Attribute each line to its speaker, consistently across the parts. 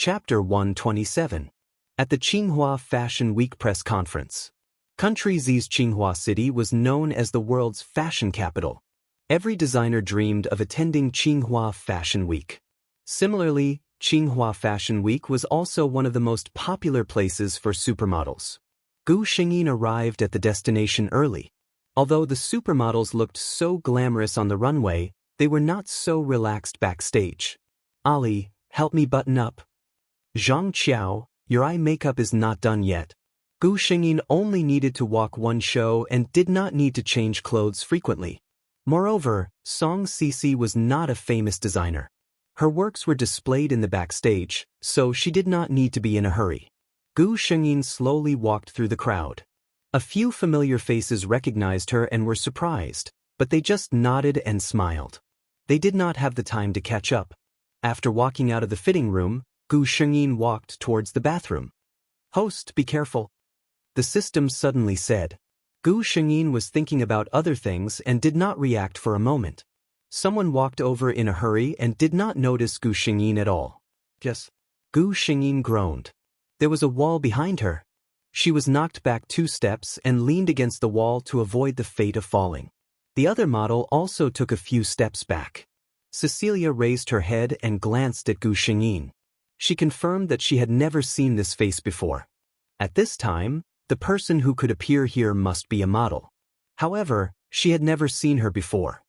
Speaker 1: Chapter 127. At the Tsinghua Fashion Week press conference. Country Z's Tsinghua City was known as the world's fashion capital. Every designer dreamed of attending Tsinghua Fashion Week. Similarly, Tsinghua Fashion Week was also one of the most popular places for supermodels. Gu Xingyin arrived at the destination early. Although the supermodels looked so glamorous on the runway, they were not so relaxed backstage. "Ali, help me button up." "Zhang Qiao, your eye makeup is not done yet." Gu Xingyin only needed to walk one show and did not need to change clothes frequently. Moreover, Song Cici was not a famous designer. Her works were displayed in the backstage, so she did not need to be in a hurry. Gu Xingyin slowly walked through the crowd. A few familiar faces recognized her and were surprised, but they just nodded and smiled. They did not have the time to catch up. After walking out of the fitting room, Gu Xingyin walked towards the bathroom. "Host, be careful," the system suddenly said. Gu Xingyin was thinking about other things and did not react for a moment. Someone walked over in a hurry and did not notice Gu Xingyin at all. "Yes." Gu Xingyin groaned. There was a wall behind her. She was knocked back 2 steps and leaned against the wall to avoid the fate of falling. The other model also took a few steps back. Cecilia raised her head and glanced at Gu Xingyin. She confirmed that she had never seen this face before. At this time, the person who could appear here must be a model. However, she had never seen her before.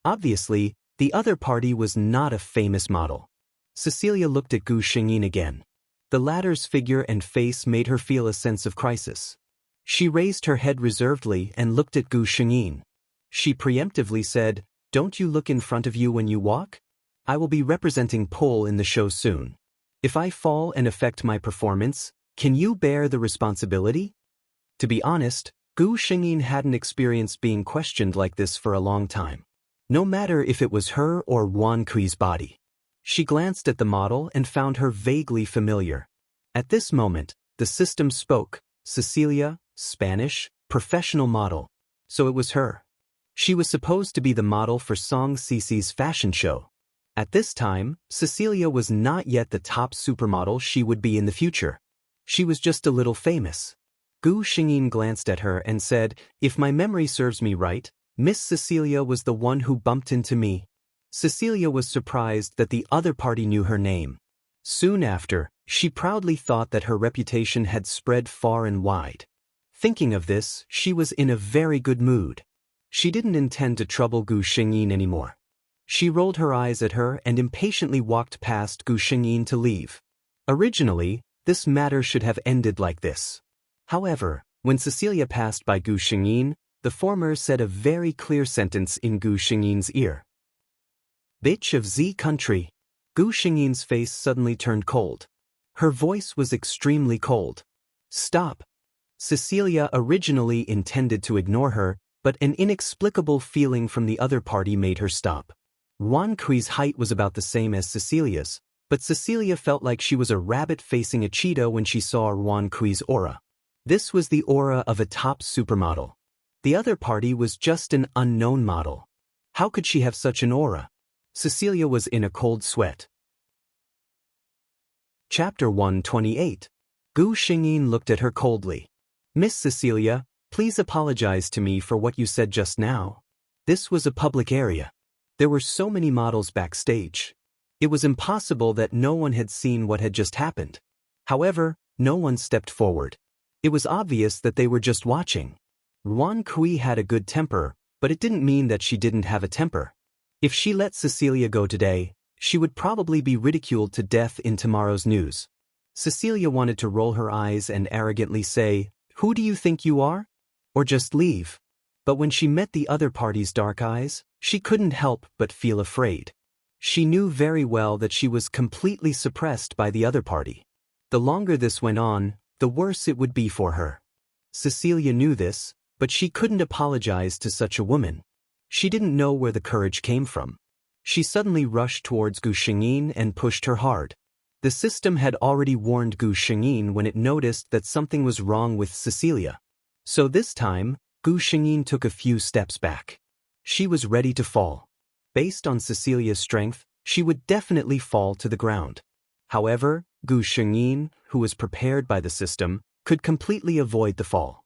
Speaker 1: Obviously, the other party was not a famous model. Cecilia looked at Gu Xingyin again. The latter's figure and face made her feel a sense of crisis. She raised her head reservedly and looked at Gu Xingyin. She preemptively said, "Don't you look in front of you when you walk? I will be representing Pole in the show soon. If I fall and affect my performance, can you bear the responsibility?" To be honest, Gu Xingyin hadn't experienced being questioned like this for a long time. No matter if it was her or Wan Kui's body. She glanced at the model and found her vaguely familiar. At this moment, the system spoke. "Cecilia, Spanish, professional model." So it was her. She was supposed to be the model for Song Cici's fashion show. At this time, Cecilia was not yet the top supermodel she would be in the future. She was just a little famous. Gu Xingyin glanced at her and said, "If my memory serves me right, Miss Cecilia was the one who bumped into me." Cecilia was surprised that the other party knew her name. Soon after, she proudly thought that her reputation had spread far and wide. Thinking of this, she was in a very good mood. She didn't intend to trouble Gu Xingyin anymore. She rolled her eyes at her and impatiently walked past Gu Xingyin to leave. Originally, this matter should have ended like this. However, when Cecilia passed by Gu Xingyin, the former said a very clear sentence in Gu Xingyin's ear. "Bitch of Z country." Gu Xingyin's face suddenly turned cold. Her voice was extremely cold. "Stop." Cecilia originally intended to ignore her, but an inexplicable feeling from the other party made her stop. Wan Kui's height was about the same as Cecilia's, but Cecilia felt like she was a rabbit facing a cheetah when she saw Wan Kui's aura. This was the aura of a top supermodel. The other party was just an unknown model. How could she have such an aura? Cecilia was in a cold sweat. Chapter 128. Gu Xingyin looked at her coldly. "Miss Cecilia, please apologize to me for what you said just now." This was a public area. There were so many models backstage. It was impossible that no one had seen what had just happened. However, no one stepped forward. It was obvious that they were just watching. Wan Kui had a good temper, but it didn't mean that she didn't have a temper. If she let Cecilia go today, she would probably be ridiculed to death in tomorrow's news. Cecilia wanted to roll her eyes and arrogantly say, "Who do you think you are?" Or just leave. But when she met the other party's dark eyes, she couldn't help but feel afraid. She knew very well that she was completely suppressed by the other party. The longer this went on, the worse it would be for her. Cecilia knew this, but she couldn't apologize to such a woman. She didn't know where the courage came from. She suddenly rushed towards Gu Xingyin and pushed her hard. The system had already warned Gu Xingyin when it noticed that something was wrong with Cecilia. So this time, Gu Xingyin took a few steps back. She was ready to fall. Based on Cecilia's strength, she would definitely fall to the ground. However, Gu Shengyin, who was prepared by the system, could completely avoid the fall.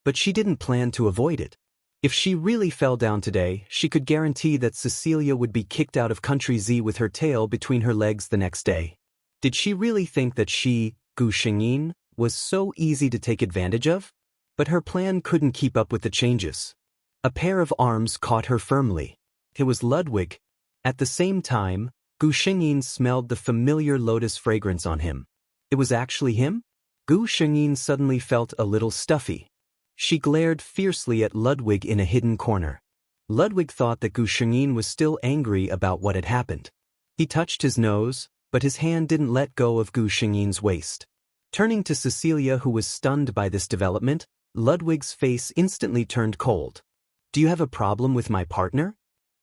Speaker 1: But she didn't plan to avoid it. If she really fell down today, she could guarantee that Cecilia would be kicked out of Country Z with her tail between her legs the next day. Did she really think that she, Gu Shengyin, was so easy to take advantage of? But her plan couldn't keep up with the changes. A pair of arms caught her firmly. It was Ludwig. At the same time, Gu Shengyin smelled the familiar lotus fragrance on him. It was actually him? Gu Shengyin suddenly felt a little stuffy. She glared fiercely at Ludwig in a hidden corner. Ludwig thought that Gu Shengyin was still angry about what had happened. He touched his nose, but his hand didn't let go of Gu Shengyin's waist. Turning to Cecilia, who was stunned by this development, Ludwig's face instantly turned cold. "Do you have a problem with my partner?"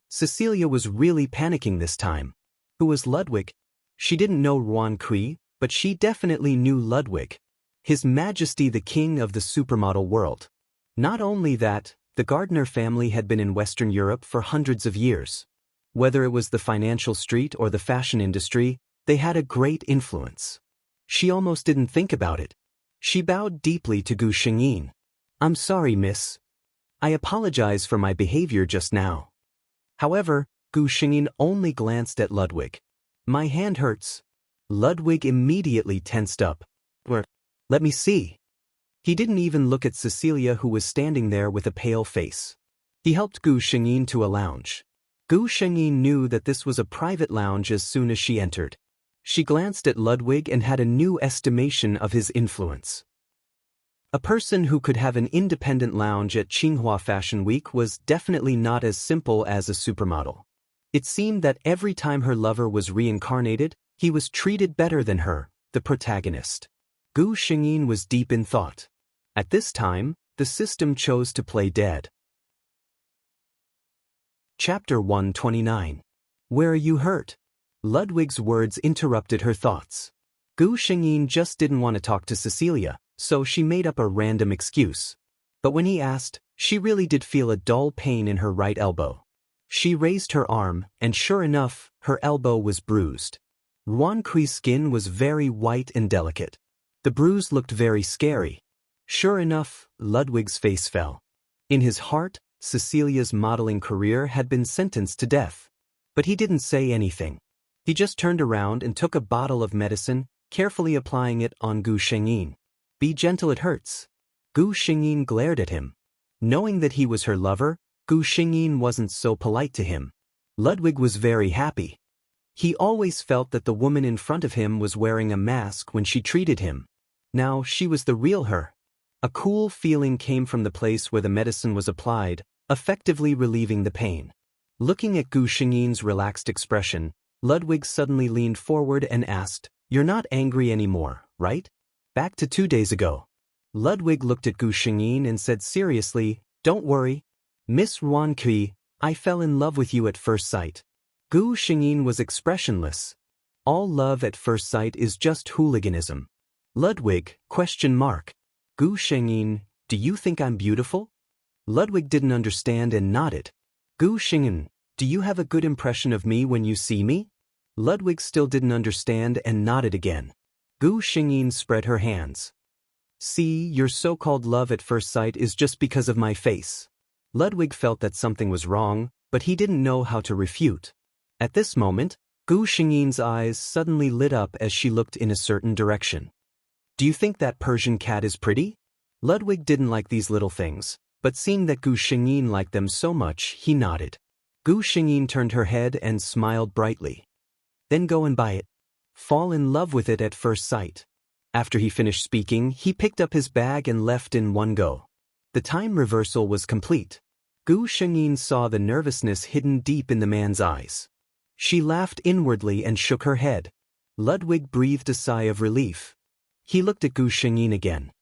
Speaker 1: Cecilia was really panicking this time. Who was Ludwig? She didn't know Ruan Kui, but she definitely knew Ludwig. His Majesty the King of the supermodel world. Not only that, the Gardner family had been in Western Europe for hundreds of years. Whether it was the financial street or the fashion industry, they had a great influence. She almost didn't think about it. She bowed deeply to Gu Shengyin. "I'm sorry, miss. I apologize for my behavior just now." However, Gu Shengyin only glanced at Ludwig. "My hand hurts." Ludwig immediately tensed up. "Let me see." He didn't even look at Cecilia, who was standing there with a pale face. He helped Gu Shengyin to a lounge. Gu Shengyin knew that this was a private lounge as soon as she entered. She glanced at Ludwig and had a new estimation of his influence. A person who could have an independent lounge at Tsinghua Fashion Week was definitely not as simple as a supermodel. It seemed that every time her lover was reincarnated, he was treated better than her, the protagonist. Gu Shengyin was deep in thought. At this time, the system chose to play dead. Chapter 129. Where are you hurt? Ludwig's words interrupted her thoughts. Gu Shengyin just didn't want to talk to Cecilia, so she made up a random excuse. But when he asked, she really did feel a dull pain in her right elbow. She raised her arm, and sure enough, her elbow was bruised. Ruan Kui's skin was very white and delicate. The bruise looked very scary. Sure enough, Ludwig's face fell. In his heart, Cecilia's modeling career had been sentenced to death. But he didn't say anything. He just turned around and took a bottle of medicine, carefully applying it on Gu Shengyin. "Be gentle, it hurts." Gu Shengyin glared at him. Knowing that he was her lover, Gu Shengyin wasn't so polite to him. Ludwig was very happy. He always felt that the woman in front of him was wearing a mask when she treated him. Now she was the real her. A cool feeling came from the place where the medicine was applied, effectively relieving the pain. Looking at Gu Shengyin's relaxed expression, Ludwig suddenly leaned forward and asked, "You're not angry anymore, right?" "Back to 2 days ago." Ludwig looked at Gu Shengyin and said seriously, "Don't worry. Miss Ruan Kui, I fell in love with you at first sight." Gu Shengyin was expressionless. All love at first sight is just hooliganism. Ludwig, ? Gu Shengyin, do you think I'm beautiful? Ludwig didn't understand and nodded. Gu Shengyin, do you have a good impression of me when you see me? Ludwig still didn't understand and nodded again. Gu Shengyin spread her hands. See, your so-called love at first sight is just because of my face. Ludwig felt that something was wrong, but he didn't know how to refute. At this moment, Gu Shengyin's eyes suddenly lit up as she looked in a certain direction. Do you think that Persian cat is pretty? Ludwig didn't like these little things, but seeing that Gu Shengyin liked them so much, he nodded. Gu Shengyin turned her head and smiled brightly. Then go and buy it. Fall in love with it at first sight. After he finished speaking, he picked up his bag and left in one go. The time reversal was complete. Gu Shengyin saw the nervousness hidden deep in the man's eyes. She laughed inwardly and shook her head. Ludwig breathed a sigh of relief. He looked at Gu Shengyin again.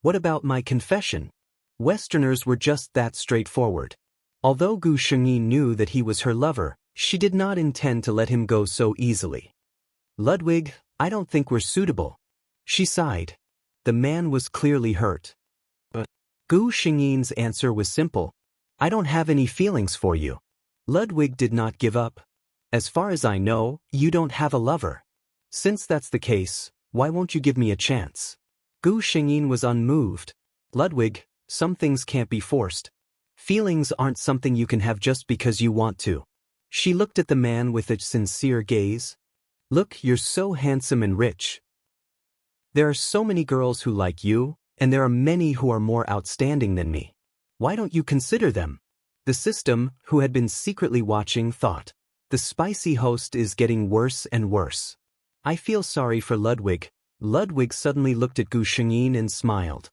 Speaker 1: What about my confession? Westerners were just that straightforward. Although Gu Shengyin knew that he was her lover, she did not intend to let him go so easily. Ludwig, I don't think we're suitable. She sighed. The man was clearly hurt. But Gu Shengyin's answer was simple. I don't have any feelings for you. Ludwig did not give up. As far as I know, you don't have a lover. Since that's the case, Why won't you give me a chance? Gu Shengyin was unmoved. Ludwig, some things can't be forced. Feelings aren't something you can have just because you want to. She looked at the man with a sincere gaze. Look, you're so handsome and rich. There are so many girls who like you, and there are many who are more outstanding than me. Why don't you consider them? The system, who had been secretly watching, thought. The spicy host is getting worse and worse. I feel sorry for Ludwig. Ludwig suddenly looked at Gu Shengyin and smiled.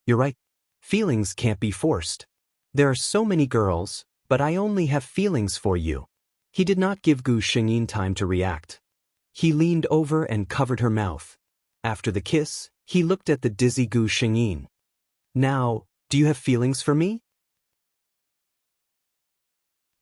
Speaker 1: You're right. Feelings can't be forced. There are so many girls, but I only have feelings for you. He did not give Gu Shengyin time to react. He leaned over and covered her mouth. After the kiss, he looked at the dizzy Gu Shengyin. Now, do you have feelings for me?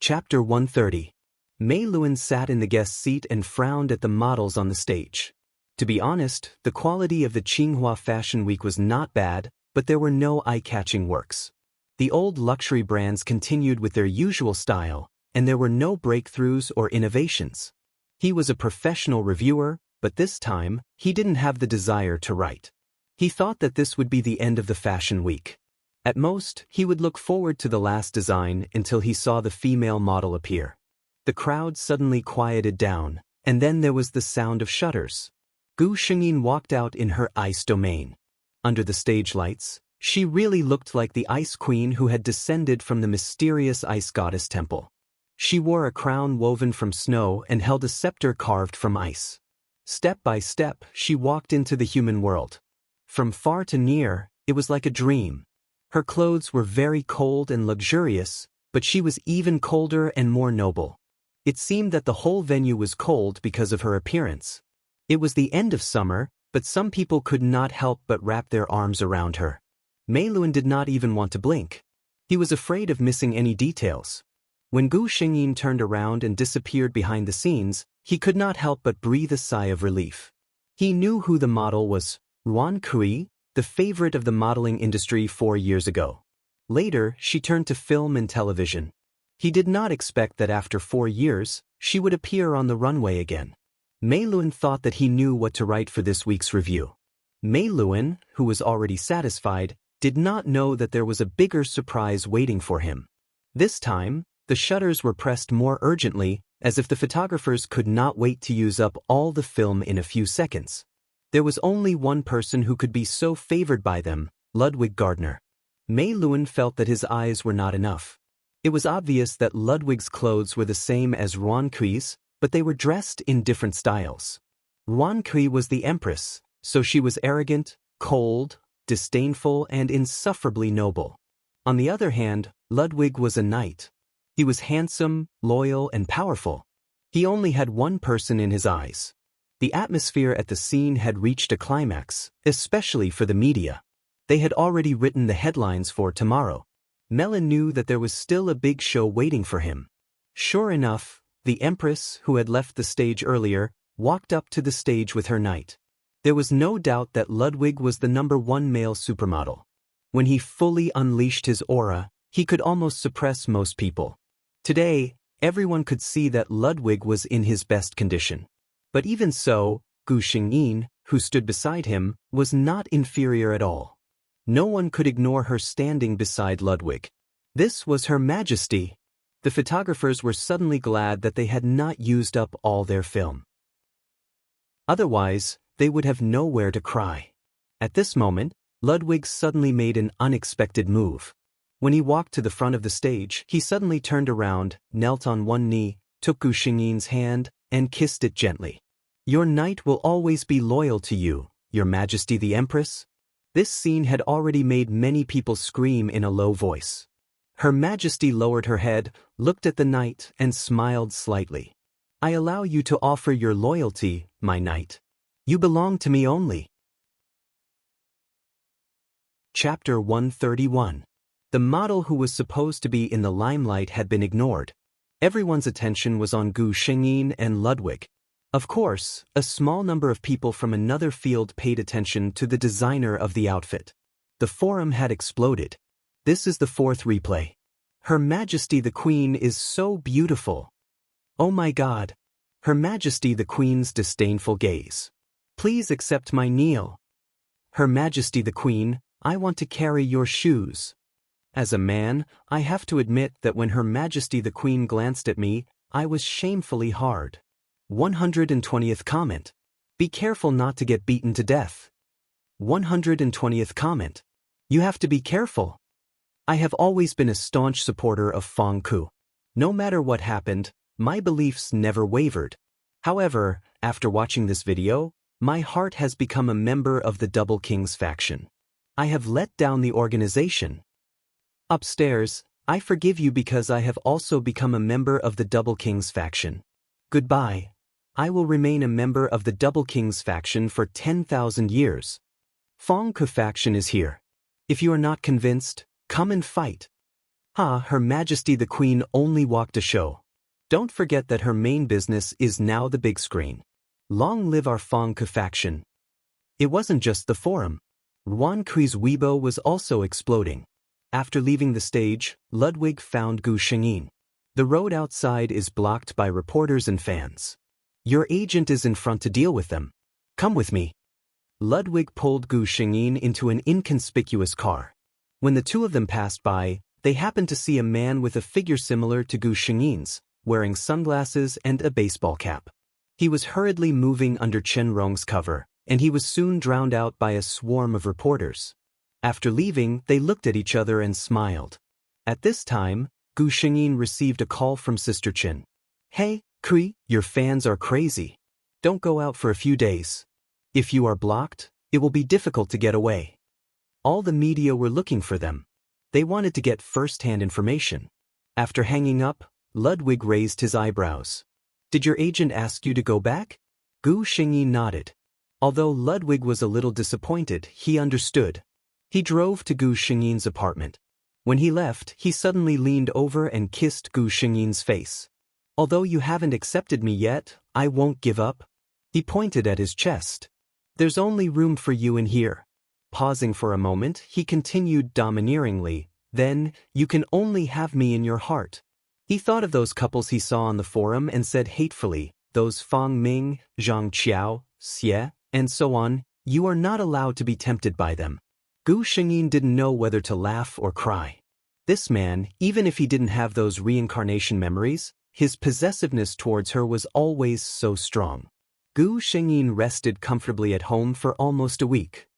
Speaker 1: Chapter 130. Mei Luan sat in the guest seat and frowned at the models on the stage. To be honest, the quality of the Tsinghua Fashion Week was not bad, but there were no eye-catching works. The old luxury brands continued with their usual style, and there were no breakthroughs or innovations. He was a professional reviewer, but this time, he didn't have the desire to write. He thought that this would be the end of the fashion week. At most, he would look forward to the last design until he saw the female model appear. The crowd suddenly quieted down, and then there was the sound of shutters. Gu Shengyin walked out in her ice domain. Under the stage lights, she really looked like the ice queen who had descended from the mysterious ice goddess temple. She wore a crown woven from snow and held a scepter carved from ice. Step by step, she walked into the human world. From far to near, it was like a dream. Her clothes were very cold and luxurious, but she was even colder and more noble. It seemed that the whole venue was cold because of her appearance. It was the end of summer, but some people could not help but wrap their arms around her. Mei Luan did not even want to blink. He was afraid of missing any details. When Gu Shengyin turned around and disappeared behind the scenes, he could not help but breathe a sigh of relief. He knew who the model was, Ruan Kui, the favorite of the modeling industry 4 years ago. Later, she turned to film and television. He did not expect that after 4 years, she would appear on the runway again. Mei Luan thought that he knew what to write for this week's review. Mei Luan, who was already satisfied, did not know that there was a bigger surprise waiting for him. This time, the shutters were pressed more urgently, as if the photographers could not wait to use up all the film in a few seconds. There was only one person who could be so favored by them, Ludwig Gardner. Mei Luan felt that his eyes were not enough. It was obvious that Ludwig's clothes were the same as Ruan Kui's, but they were dressed in different styles. Ruan Kui was the empress, so she was arrogant, cold, disdainful, and insufferably noble. On the other hand, Ludwig was a knight. He was handsome, loyal, and powerful. He only had one person in his eyes. The atmosphere at the scene had reached a climax, especially for the media. They had already written the headlines for tomorrow. Melon knew that there was still a big show waiting for him. Sure enough, the empress, who had left the stage earlier, walked up to the stage with her knight. There was no doubt that Ludwig was the #1 male supermodel. When he fully unleashed his aura, he could almost suppress most people. Today, everyone could see that Ludwig was in his best condition. But even so, Gu Shengyin, who stood beside him, was not inferior at all. No one could ignore her standing beside Ludwig. This was Her Majesty. The photographers were suddenly glad that they had not used up all their film. Otherwise, they would have nowhere to cry. At this moment, Ludwig suddenly made an unexpected move. When he walked to the front of the stage, he suddenly turned around, knelt on one knee, took Gu Shengyin's hand, and kissed it gently. Your knight will always be loyal to you, Your Majesty the Empress. This scene had already made many people scream in a low voice. Her Majesty lowered her head, looked at the knight, and smiled slightly. I allow you to offer your loyalty, my knight. You belong to me only. Chapter 131. The model who was supposed to be in the limelight had been ignored. Everyone's attention was on Gu Shengyin and Ludwig. Of course, a small number of people from another field paid attention to the designer of the outfit. The forum had exploded. This is the 4th replay. Her Majesty the Queen is so beautiful. Oh my God. Her Majesty the Queen's disdainful gaze. Please accept my kneel. Her Majesty the Queen, I want to carry your shoes. As a man, I have to admit that when Her Majesty the Queen glanced at me, I was shamefully hard. 120th comment. Be careful not to get beaten to death. 120th comment. You have to be careful. I have always been a staunch supporter of Feng Ku. No matter what happened, my beliefs never wavered. However, after watching this video, my heart has become a member of the Double Kings faction. I have let down the organization. Upstairs, I forgive you because I have also become a member of the Double Kings faction. Goodbye. I will remain a member of the Double Kings faction for 10,000 years. Feng Ku faction is here. If you are not convinced, come and fight. Her Majesty the Queen only walked a show. Don't forget that her main business is now the big screen. Long live our Feng Ku faction. It wasn't just the forum. Ruan Kui's Weibo was also exploding. After leaving the stage, Ludwig found Gu Shengyin. The road outside is blocked by reporters and fans. Your agent is in front to deal with them. Come with me. Ludwig pulled Gu Shengyin into an inconspicuous car. When the two of them passed by, they happened to see a man with a figure similar to Gu Shengyin's, wearing sunglasses and a baseball cap. He was hurriedly moving under Chen Rong's cover, and he was soon drowned out by a swarm of reporters. After leaving, they looked at each other and smiled. At this time, Gu Shengyin received a call from Sister Chen. Hey, Kui, your fans are crazy. Don't go out for a few days. If you are blocked, it will be difficult to get away. All the media were looking for them. They wanted to get first-hand information. After hanging up, Ludwig raised his eyebrows. Did your agent ask you to go back? Gu Shengyin nodded. Although Ludwig was a little disappointed, he understood. He drove to Gu Shengyin's apartment. When he left, he suddenly leaned over and kissed Gu Shengyin's face. Although you haven't accepted me yet, I won't give up. He pointed at his chest. There's only room for you in here. Pausing for a moment, he continued domineeringly, then, you can only have me in your heart. He thought of those couples he saw on the forum and said hatefully, those Fang Ming, Zhang Qiao, Xie, and so on, you are not allowed to be tempted by them. Gu Shengyin didn't know whether to laugh or cry. This man, even if he didn't have those reincarnation memories, his possessiveness towards her was always so strong. Gu Shengyin rested comfortably at home for almost a week.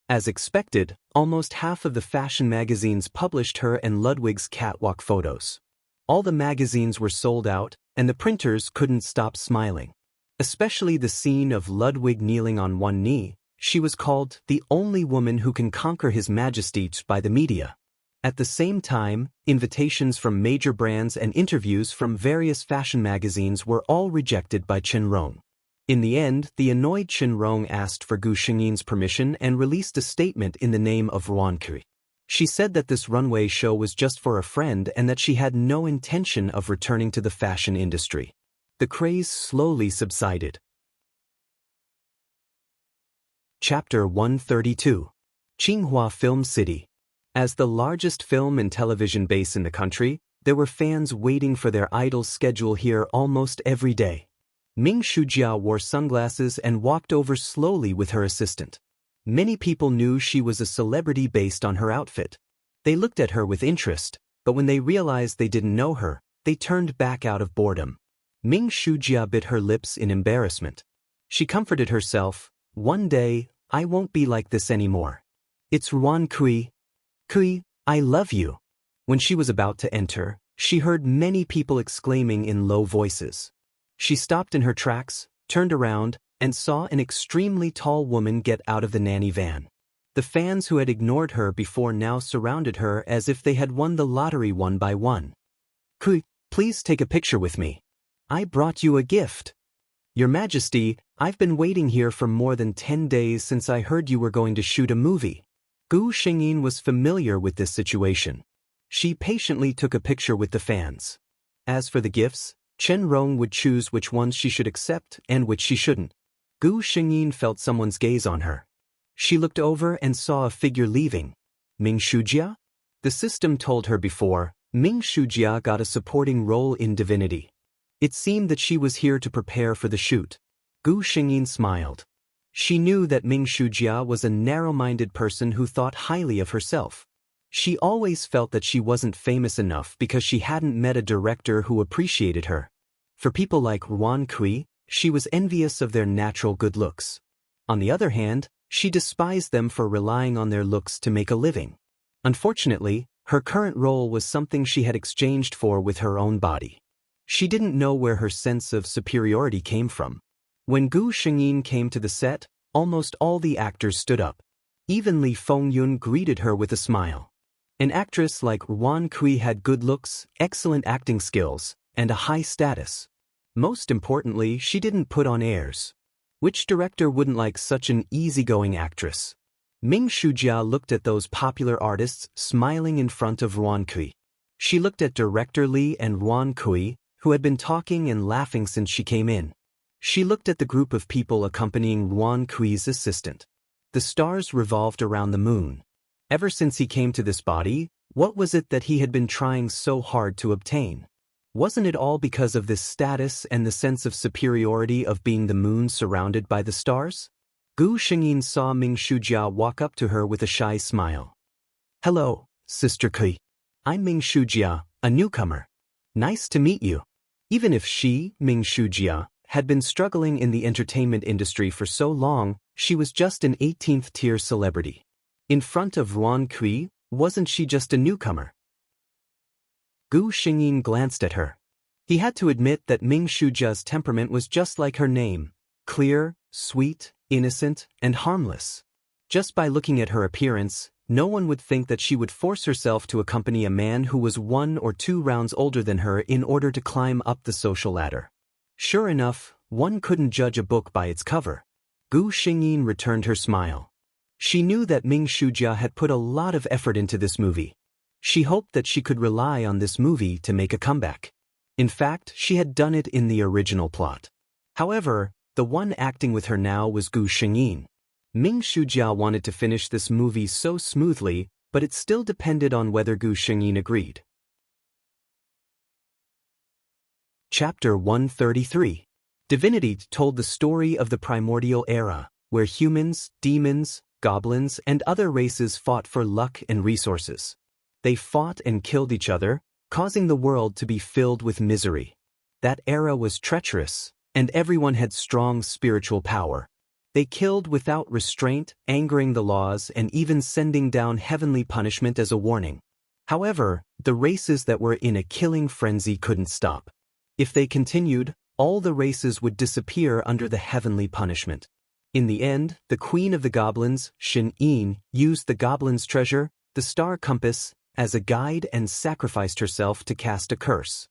Speaker 1: As expected, almost half of the fashion magazines published her and Ludwig's catwalk photos. All the magazines were sold out, and the printers couldn't stop smiling. Especially the scene of Ludwig kneeling on one knee. She was called the only woman who can conquer His Majesty by the media. At the same time, invitations from major brands and interviews from various fashion magazines were all rejected by Chen Rong. In the end, the annoyed Chen Rong asked for Gu Shengyin's permission and released a statement in the name of Ruan Kui. She said that this runway show was just for a friend and that she had no intention of returning to the fashion industry. The craze slowly subsided. Chapter 132. Tsinghua Film City. As the largest film and television base in the country, there were fans waiting for their idol's schedule here almost every day. Ming Shujia wore sunglasses and walked over slowly with her assistant. Many people knew she was a celebrity based on her outfit. They looked at her with interest, but when they realized they didn't know her, they turned back out of boredom. Ming Shujia bit her lips in embarrassment. She comforted herself, one day, I won't be like this anymore. It's Ruan Kui. Kui, I love you. When she was about to enter, she heard many people exclaiming in low voices. She stopped in her tracks, turned around, and saw an extremely tall woman get out of the nanny van. The fans who had ignored her before now surrounded her as if they had won the lottery one by one. Kui, please take a picture with me. I brought you a gift. Your Majesty, I've been waiting here for more than 10 days since I heard you were going to shoot a movie. Gu Shengyin was familiar with this situation. She patiently took a picture with the fans. As for the gifts, Chen Rong would choose which ones she should accept and which she shouldn't. Gu Shengyin felt someone's gaze on her. She looked over and saw a figure leaving. Ming Shujia? The system told her before, Ming Shujia got a supporting role in Divinity. It seemed that she was here to prepare for the shoot. Gu Xingyin smiled. She knew that Ming Shujia was a narrow-minded person who thought highly of herself. She always felt that she wasn't famous enough because she hadn't met a director who appreciated her. For people like Ruan Kui, she was envious of their natural good looks. On the other hand, she despised them for relying on their looks to make a living. Unfortunately, her current role was something she had exchanged for with her own body. She didn't know where her sense of superiority came from. When Gu Xingyin came to the set, almost all the actors stood up. Even Li Fengyun greeted her with a smile. An actress like Ruan Kui had good looks, excellent acting skills, and a high status. Most importantly, she didn't put on airs. Which director wouldn't like such an easygoing actress? Ming Shujia looked at those popular artists smiling in front of Ruan Kui. She looked at director Li and Ruan Kui, who had been talking and laughing since she came in. She looked at the group of people accompanying Ruan Kui's assistant. The stars revolved around the moon. Ever since he came to this body, what was it that he had been trying so hard to obtain? Wasn't it all because of this status and the sense of superiority of being the moon surrounded by the stars? Gu Xingyin saw Ming Shujia walk up to her with a shy smile. "Hello, Sister Kui. I'm Ming Shujia, a newcomer. Nice to meet you." Even if she, Ming Shujia, had been struggling in the entertainment industry for so long, she was just an 18th-tier celebrity. In front of Ruan Kui, wasn't she just a newcomer? Gu Xingyin glanced at her. He had to admit that Ming Shujia's temperament was just like her name, clear, sweet, innocent, and harmless. Just by looking at her appearance, no one would think that she would force herself to accompany a man who was 1 or 2 rounds older than her in order to climb up the social ladder. Sure enough, one couldn't judge a book by its cover. Gu Xingyin returned her smile. She knew that Ming Shujia had put a lot of effort into this movie. She hoped that she could rely on this movie to make a comeback. In fact, she had done it in the original plot. However, the one acting with her now was Gu Xingyin. Ming Shujia wanted to finish this movie so smoothly, but it still depended on whether Gu Xingyin agreed. Chapter 133. Divinity told the story of the primordial era, where humans, demons, goblins, and other races fought for luck and resources. They fought and killed each other, causing the world to be filled with misery. That era was treacherous, and everyone had strong spiritual power. They killed without restraint, angering the laws and even sending down heavenly punishment as a warning. However, the races that were in a killing frenzy couldn't stop. If they continued, all the races would disappear under the heavenly punishment. In the end, the queen of the goblins, Shen Yin, used the goblin's treasure, the star compass, as a guide and sacrificed herself to cast a curse,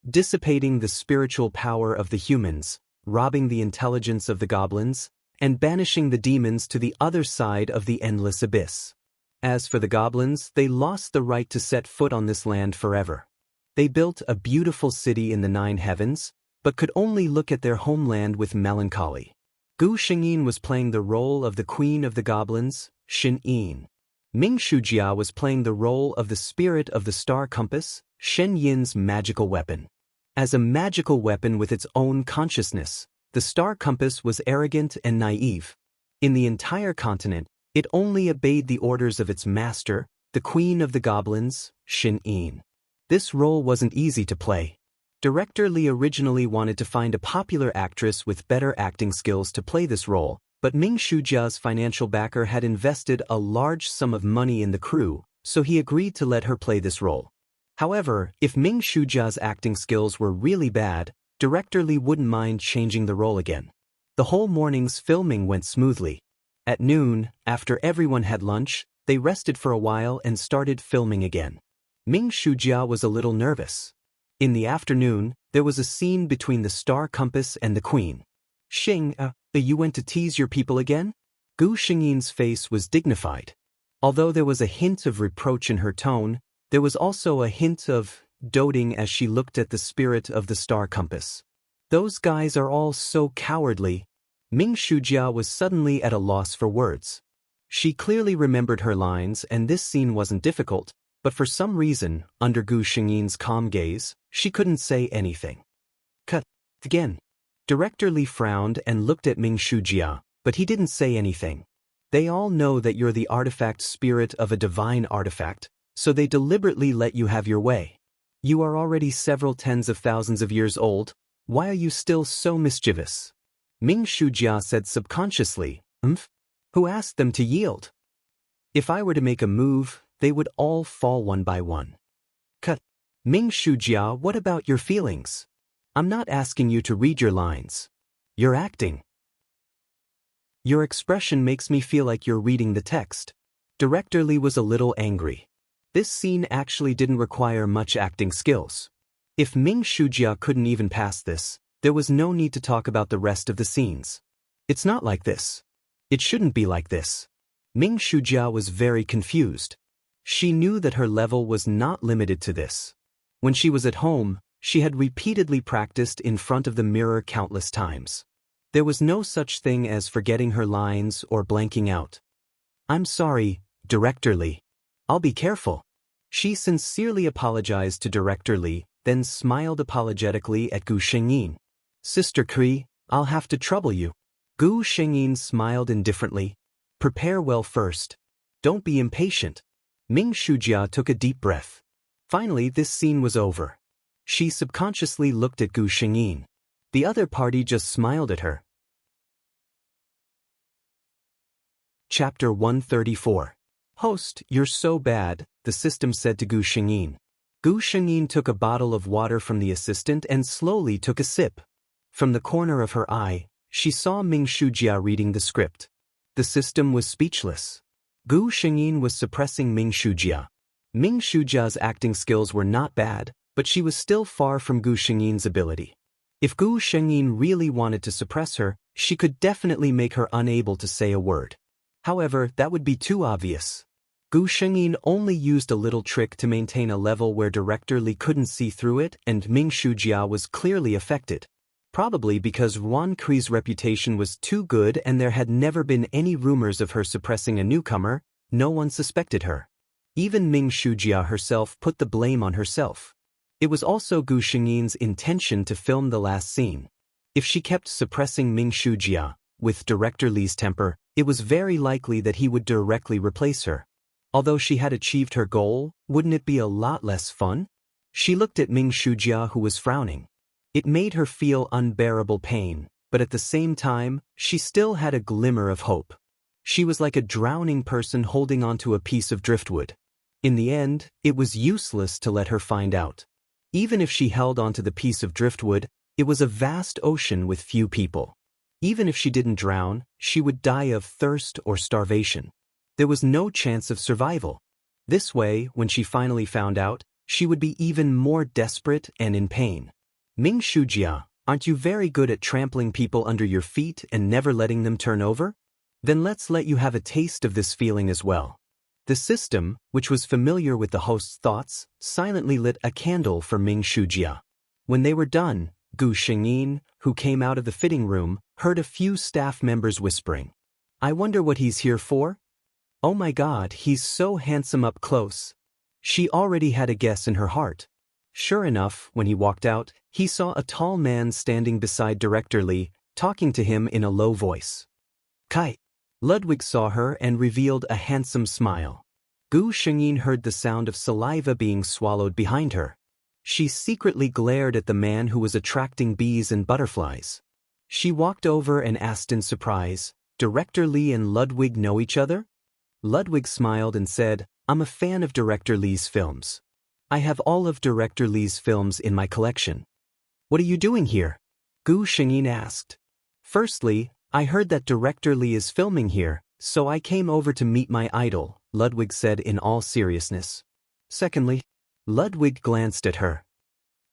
Speaker 1: dissipating the spiritual power of the humans, robbing the intelligence of the goblins, and banishing the demons to the other side of the endless abyss. As for the goblins, they lost the right to set foot on this land forever. They built a beautiful city in the 9 heavens, but could only look at their homeland with melancholy. Gu Xingyin was playing the role of the queen of the goblins, Shen Yin. Ming Shujia was playing the role of the spirit of the star compass, Shen Yin's magical weapon. As a magical weapon with its own consciousness, the star compass was arrogant and naive. In the entire continent, it only obeyed the orders of its master, the queen of the goblins, Shen Yin. This role wasn't easy to play. Director Li originally wanted to find a popular actress with better acting skills to play this role, but Ming Shujia's financial backer had invested a large sum of money in the crew, so he agreed to let her play this role. However, if Ming Shujia's acting skills were really bad, Director Li wouldn't mind changing the role again. The whole morning's filming went smoothly. At noon, after everyone had lunch, they rested for a while and started filming again. Ming Shujia was a little nervous. In the afternoon, there was a scene between the star compass and the queen. You went to tease your people again?" Gu Xingyin's face was dignified. Although there was a hint of reproach in her tone, there was also a hint of doting as she looked at the spirit of the star compass. "Those guys are all so cowardly." Ming Shujia was suddenly at a loss for words. She clearly remembered her lines and this scene wasn't difficult, but for some reason, under Gu Xingyin's calm gaze, she couldn't say anything. Cut. Again. Director Li frowned and looked at Ming Shujia, but he didn't say anything. They all know that you're the artifact spirit of a divine artifact, so they deliberately let you have your way. You are already several tens of thousands of years old, why are you still so mischievous? Ming Shujia said subconsciously, Who asked them to yield? If I were to make a move, they would all fall one by one. Cut. Ming Shujia, what about your feelings? I'm not asking you to read your lines. You're acting. Your expression makes me feel like you're reading the text. Director Li was a little angry. This scene actually didn't require much acting skills. If Ming Shujia couldn't even pass this, there was no need to talk about the rest of the scenes. It's not like this. It shouldn't be like this. Ming Shujia was very confused. She knew that her level was not limited to this. When she was at home, she had repeatedly practiced in front of the mirror countless times. There was no such thing as forgetting her lines or blanking out. I'm sorry, Director Li. I'll be careful. She sincerely apologized to Director Li, then smiled apologetically at Gu Shengyin. Sister Kri, I'll have to trouble you. Gu Shengyin smiled indifferently. Prepare well first. Don't be impatient. Ming Shujia took a deep breath. Finally, this scene was over. She subconsciously looked at Gu Shengyin. The other party just smiled at her. Chapter 134. Host, you're so bad, the system said to Gu Shengyin. Gu Shengyin took a bottle of water from the assistant and slowly took a sip. From the corner of her eye, she saw Ming Shujia reading the script. The system was speechless. Gu Shengyin was suppressing Ming Shujia. Ming Shujia's acting skills were not bad, but she was still far from Gu Shengyin's ability. If Gu Shengyin really wanted to suppress her, she could definitely make her unable to say a word. However, that would be too obvious. Gu Shengyin only used a little trick to maintain a level where Director Li couldn't see through it, and Ming Shujia was clearly affected. Probably because Yuan Kri's reputation was too good and there had never been any rumors of her suppressing a newcomer, no one suspected her. Even Ming Shujia herself put the blame on herself. It was also Gu Shengyin's intention to film the last scene. If she kept suppressing Ming Shujia, with Director Li's temper, it was very likely that he would directly replace her. Although she had achieved her goal, wouldn't it be a lot less fun? She looked at Ming Shujia, who was frowning. It made her feel unbearable pain, but at the same time, she still had a glimmer of hope. She was like a drowning person holding onto a piece of driftwood. In the end, it was useless to let her find out. Even if she held onto the piece of driftwood, it was a vast ocean with few people. Even if she didn't drown, she would die of thirst or starvation. There was no chance of survival. This way, when she finally found out, she would be even more desperate and in pain. Ming Shujia, aren't you very good at trampling people under your feet and never letting them turn over? Then let's let you have a taste of this feeling as well. The system, which was familiar with the host's thoughts, silently lit a candle for Ming Shujia. When they were done, Gu Shengyin, who came out of the fitting room, heard a few staff members whispering. I wonder what he's here for? Oh my God, he's so handsome up close. She already had a guess in her heart. Sure enough, when he walked out, he saw a tall man standing beside Director Li, talking to him in a low voice. Kai. Ludwig saw her and revealed a handsome smile. Gu Shengyin heard the sound of saliva being swallowed behind her. She secretly glared at the man who was attracting bees and butterflies. She walked over and asked in surprise, Director Li and Ludwig know each other? Ludwig smiled and said, I'm a fan of Director Li's films. I have all of Director Li's films in my collection. What are you doing here? Gu Shengyin asked. Firstly, I heard that Director Li is filming here, so I came over to meet my idol, Ludwig said in all seriousness. Secondly, Ludwig glanced at her.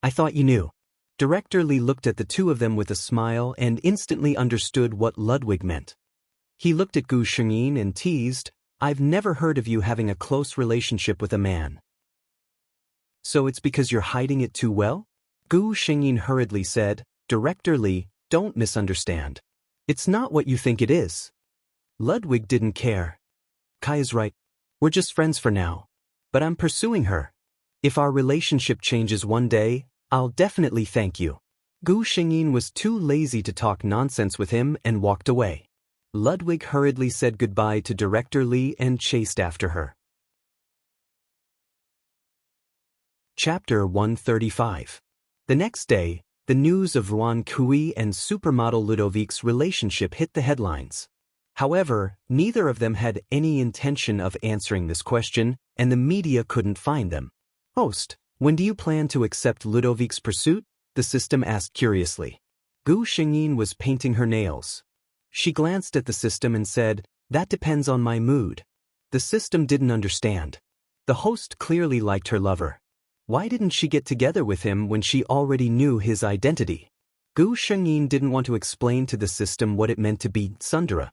Speaker 1: I thought you knew. Director Li looked at the two of them with a smile and instantly understood what Ludwig meant. He looked at Gu Shengyin and teased, I've never heard of you having a close relationship with a man. So it's because you're hiding it too well? Gu Shengyin hurriedly said, Director Li, don't misunderstand. It's not what you think it is. Ludwig didn't care. Kai is right. We're just friends for now. But I'm pursuing her. If our relationship changes one day, I'll definitely thank you. Gu Xingyin was too lazy to talk nonsense with him and walked away. Ludwig hurriedly said goodbye to Director Li and chased after her. Chapter 135. The next day, the news of Ruan Kui and supermodel Ludovic's relationship hit the headlines. However, neither of them had any intention of answering this question, and the media couldn't find them. "Host, when do you plan to accept Ludovic's pursuit?" the system asked curiously. Gu Xingyin was painting her nails. She glanced at the system and said, "That depends on my mood." The system didn't understand. The host clearly liked her lover. Why didn't she get together with him when she already knew his identity? Gu Xingyin didn't want to explain to the system what it meant to be tsundere.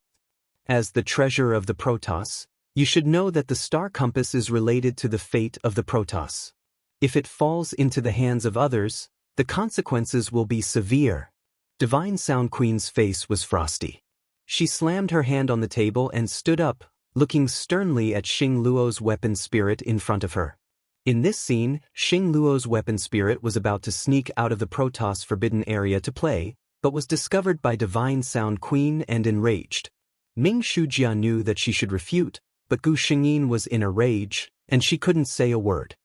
Speaker 1: As the treasure of the Protoss, you should know that the star compass is related to the fate of the Protoss. If it falls into the hands of others, the consequences will be severe. Divine Sound Queen's face was frosty. She slammed her hand on the table and stood up, looking sternly at Xing Luo's weapon spirit in front of her. In this scene, Xing Luo's weapon spirit was about to sneak out of the Protoss forbidden area to play, but was discovered by Divine Sound Queen and enraged. Ming Shujia knew that she should refute, but Gu Xingyin was in a rage, and she couldn't say a word.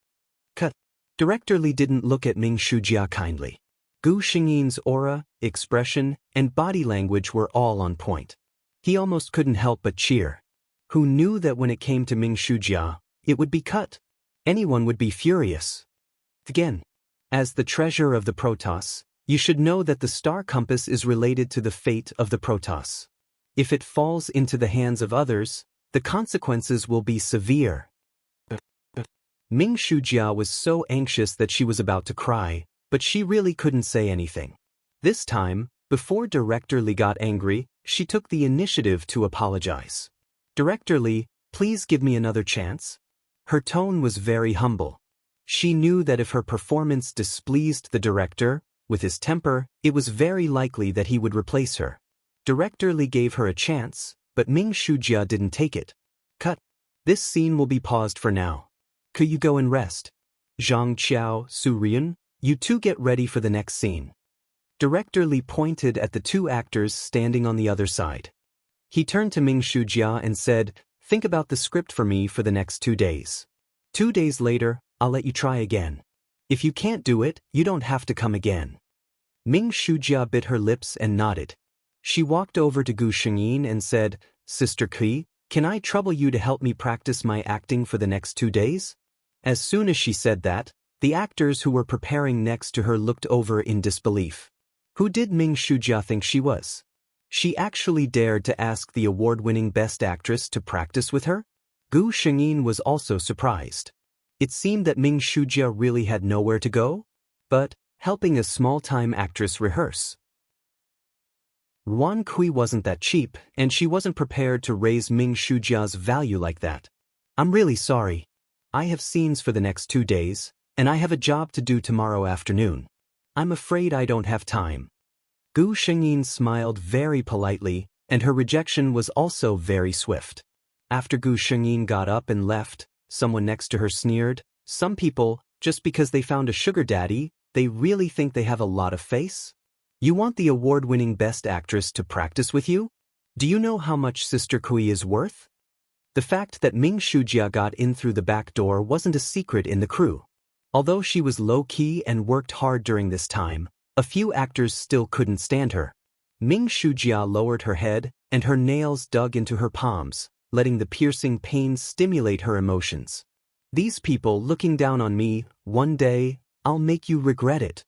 Speaker 1: Cut. Director Li didn't look at Ming Shujia kindly. Gu Xingyin's aura, expression, and body language were all on point. He almost couldn't help but cheer. Who knew that when it came to Ming Shujia, it would be cut? Anyone would be furious. Again, as the treasure of the Protoss, you should know that the star compass is related to the fate of the Protoss. If it falls into the hands of others, the consequences will be severe. Ming Shujia was so anxious that she was about to cry, but she really couldn't say anything. This time, before Director Li got angry, she took the initiative to apologize. "Director Li, please give me another chance." Her tone was very humble. She knew that if her performance displeased the director, with his temper, it was very likely that he would replace her. Director Li gave her a chance, but Ming Shujia didn't take it. Cut. This scene will be paused for now. Could you go and rest? Zhang Qiao, Su Rian, you two get ready for the next scene. Director Li pointed at the two actors standing on the other side. He turned to Ming Shujia and said, "Think about the script for me for the next 2 days. 2 days later, I'll let you try again. If you can't do it, you don't have to come again." Ming Shujia bit her lips and nodded. She walked over to Gu Xingyin and said, "Sister Kui, can I trouble you to help me practice my acting for the next 2 days?" As soon as she said that, the actors who were preparing next to her looked over in disbelief. Who did Ming Shujia think she was? She actually dared to ask the award-winning Best Actress to practice with her? Gu Xingyin was also surprised. It seemed that Ming Shujia really had nowhere to go, but helping a small-time actress rehearse. Ruan Kui wasn't that cheap, and she wasn't prepared to raise Ming Shujia's value like that. "I'm really sorry. I have scenes for the next 2 days, and I have a job to do tomorrow afternoon. I'm afraid I don't have time." Gu Xingyin smiled very politely, and her rejection was also very swift. After Gu Xingyin got up and left, someone next to her sneered, "Some people, just because they found a sugar daddy, they really think they have a lot of face? You want the award-winning Best Actress to practice with you? Do you know how much Sister Kui is worth?" The fact that Ming Shujia got in through the back door wasn't a secret in the crew. Although she was low-key and worked hard during this time, a few actors still couldn't stand her. Ming Shujia lowered her head, and her nails dug into her palms, letting the piercing pain stimulate her emotions. "These people looking down on me, one day, I'll make you regret it."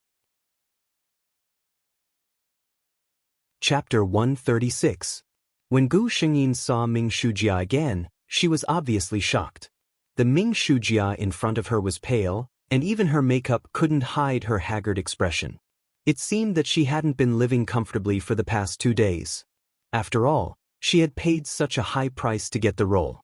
Speaker 1: Chapter 136. When Gu Xingyin saw Ming Shujia again, she was obviously shocked. The Ming Shujia in front of her was pale, and even her makeup couldn't hide her haggard expression. It seemed that she hadn't been living comfortably for the past 2 days. After all, she had paid such a high price to get the role.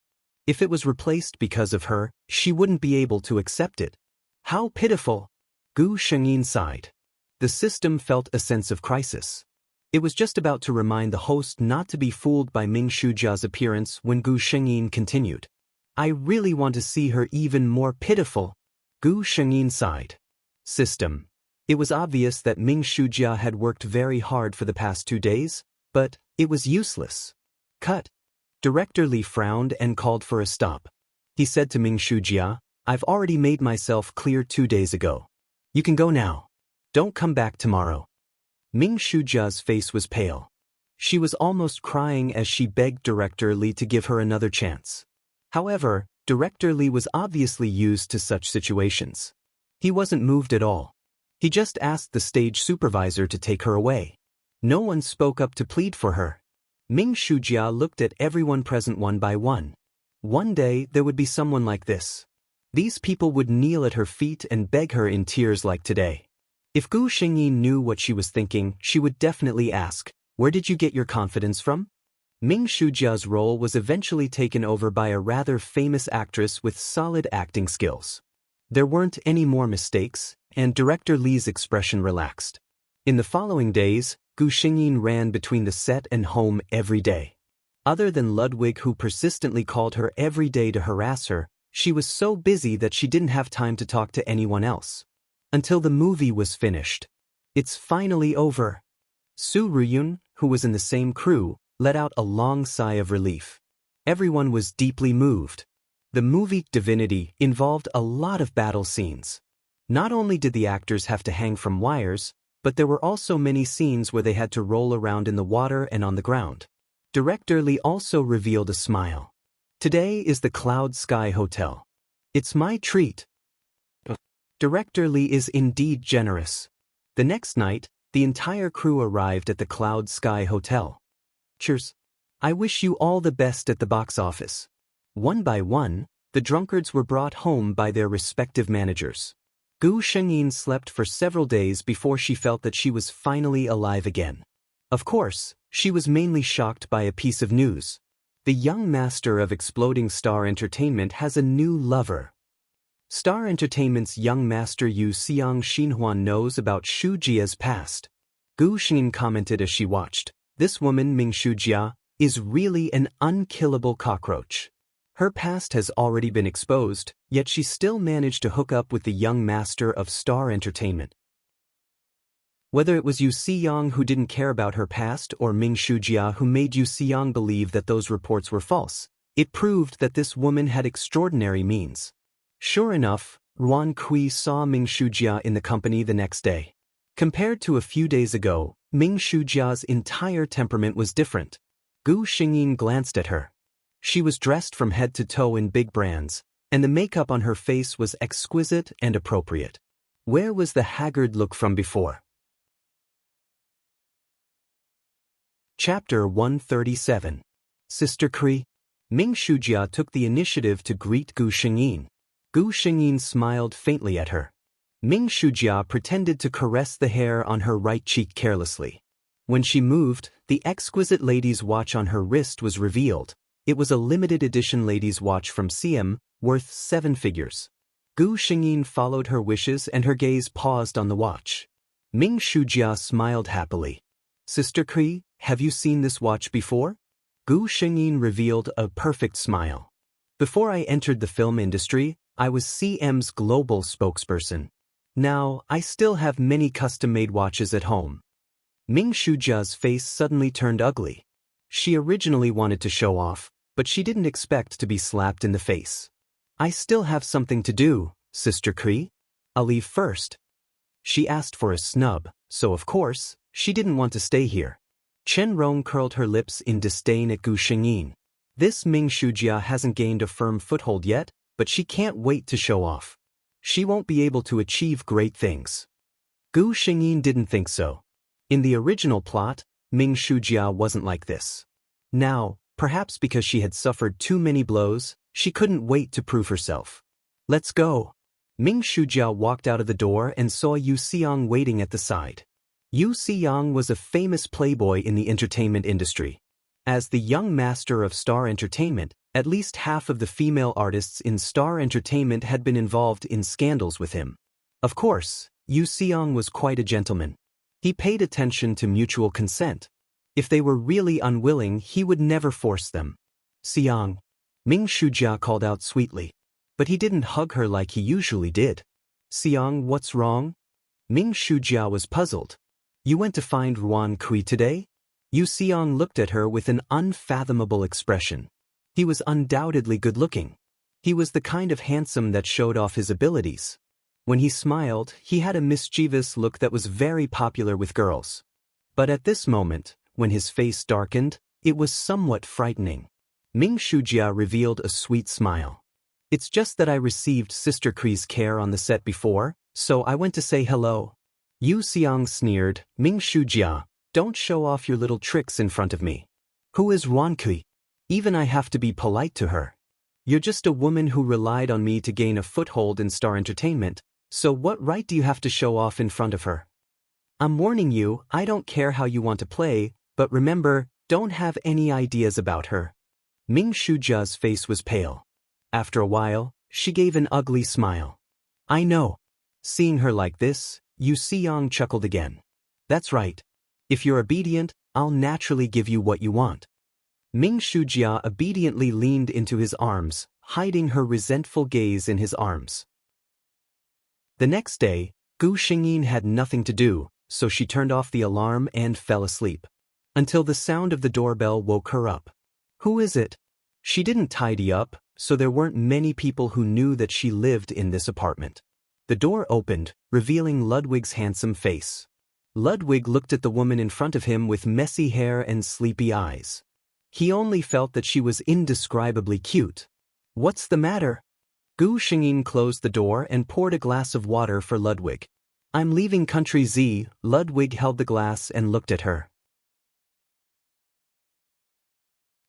Speaker 1: If it was replaced because of her, she wouldn't be able to accept it. How pitiful! Gu Xingyin sighed. The system felt a sense of crisis. It was just about to remind the host not to be fooled by Ming Shujia's appearance when Gu Xingyin continued. "I really want to see her even more pitiful." Gu Xingyin sighed. System. It was obvious that Ming Shujia had worked very hard for the past 2 days, but it was useless. Cut. Director Li frowned and called for a stop. He said to Ming Shujia, "I've already made myself clear 2 days ago. You can go now. Don't come back tomorrow." Ming Shujia's face was pale. She was almost crying as she begged Director Li to give her another chance. However, Director Li was obviously used to such situations. He wasn't moved at all. He just asked the stage supervisor to take her away. No one spoke up to plead for her. Ming Shujia looked at everyone present one by one. One day there would be someone like this. These people would kneel at her feet and beg her in tears like today. If Gu Xingyin knew what she was thinking, she would definitely ask, "Where did you get your confidence from?" Ming Shujia's role was eventually taken over by a rather famous actress with solid acting skills. There weren't any more mistakes, and Director Li's expression relaxed. In the following days, Gu Xingyin ran between the set and home every day. Other than Ludwig, who persistently called her every day to harass her, she was so busy that she didn't have time to talk to anyone else. Until the movie was finished. It's finally over. Su Ruyun, who was in the same crew, let out a long sigh of relief. Everyone was deeply moved. The movie Divinity involved a lot of battle scenes. Not only did the actors have to hang from wires, but there were also many scenes where they had to roll around in the water and on the ground. Director Li also revealed a smile. "Today is the Cloud Sky Hotel. It's my treat." Director Li is indeed generous. The next night, the entire crew arrived at the Cloud Sky Hotel. "Cheers. I wish you all the best at the box office." One by one, the drunkards were brought home by their respective managers. Gu Shengyin slept for several days before she felt that she was finally alive again. Of course, she was mainly shocked by a piece of news. The young master of Exploding Star Entertainment has a new lover. Star Entertainment's young master Yu Xiang Xinhuan knows about Shu Jia's past. Gu Xingyin commented as she watched, "This woman Ming Shujia is really an unkillable cockroach. Her past has already been exposed, yet she still managed to hook up with the young master of Star Entertainment." Whether it was Yu Xiang who didn't care about her past or Ming Shujia who made Yu Xiang believe that those reports were false, it proved that this woman had extraordinary means. Sure enough, Ruan Kui saw Ming Shujia in the company the next day. Compared to a few days ago, Ming Shujia's entire temperament was different. Gu Xingyin glanced at her. She was dressed from head to toe in big brands, and the makeup on her face was exquisite and appropriate. Where was the haggard look from before? Chapter 137. Sister Kri. Ming Shujia took the initiative to greet Gu Xingyin. Gu Xingyin smiled faintly at her. Ming Shujia pretended to caress the hair on her right cheek carelessly. When she moved, the exquisite lady's watch on her wrist was revealed. It was a limited edition lady's watch from CM, worth 7 figures. Gu Xingyin followed her wishes and her gaze paused on the watch. Ming Shujia smiled happily. "Sister Kri, have you seen this watch before?" Gu Xingyin revealed a perfect smile. "Before I entered the film industry, I was CM's global spokesperson. Now, I still have many custom-made watches at home." Ming Shujia's face suddenly turned ugly. She originally wanted to show off, but she didn't expect to be slapped in the face. "I still have something to do, Sister Kri. I'll leave first." She asked for a snub, so of course, she didn't want to stay here. Chen Rong curled her lips in disdain at Gu Xingyin. This Ming Shujia hasn't gained a firm foothold yet, but she can't wait to show off. She won't be able to achieve great things. Gu Xingyin didn't think so. In the original plot, Ming Shujia wasn't like this. Now, perhaps because she had suffered too many blows, she couldn't wait to prove herself. "Let's go." Ming Shujia walked out of the door and saw Yu Xiang waiting at the side. Yu Xiang was a famous playboy in the entertainment industry. As the young master of Star Entertainment, at least half of the female artists in Star Entertainment had been involved in scandals with him. Of course, Yu Xiang was quite a gentleman. He paid attention to mutual consent. If they were really unwilling, he would never force them. "Xiang," Ming Shujia called out sweetly. But he didn't hug her like he usually did. "Xiang, what's wrong?" Ming Shujia was puzzled. You went to find Ruan Kui today? Yu Xiong looked at her with an unfathomable expression. He was undoubtedly good-looking. He was the kind of handsome that showed off his abilities. When he smiled, he had a mischievous look that was very popular with girls. But at this moment, when his face darkened, it was somewhat frightening. Ming Shujia revealed a sweet smile. It's just that I received Sister Kui's care on the set before, so I went to say hello. Yu Xiong sneered, Ming Shujia, don't show off your little tricks in front of me. Who is Ruan Kui? Even I have to be polite to her. You're just a woman who relied on me to gain a foothold in Star Entertainment, so what right do you have to show off in front of her? I'm warning you, I don't care how you want to play, but remember, don't have any ideas about her. Ming Shujia's face was pale. After a while, she gave an ugly smile. I know. Seeing her like this, Yu Xiong chuckled again. That's right. If you're obedient, I'll naturally give you what you want. Ming Shujia obediently leaned into his arms, hiding her resentful gaze in his arms. The next day, Gu Xingyin had nothing to do, so she turned off the alarm and fell asleep. Until the sound of the doorbell woke her up. Who is it? She didn't tidy up, so there weren't many people who knew that she lived in this apartment. The door opened, revealing Ludwig's handsome face. Ludwig looked at the woman in front of him with messy hair and sleepy eyes. He only felt that she was indescribably cute. What's the matter? Gu Xingyin closed the door and poured a glass of water for Ludwig. I'm leaving Country Z. Ludwig held the glass and looked at her.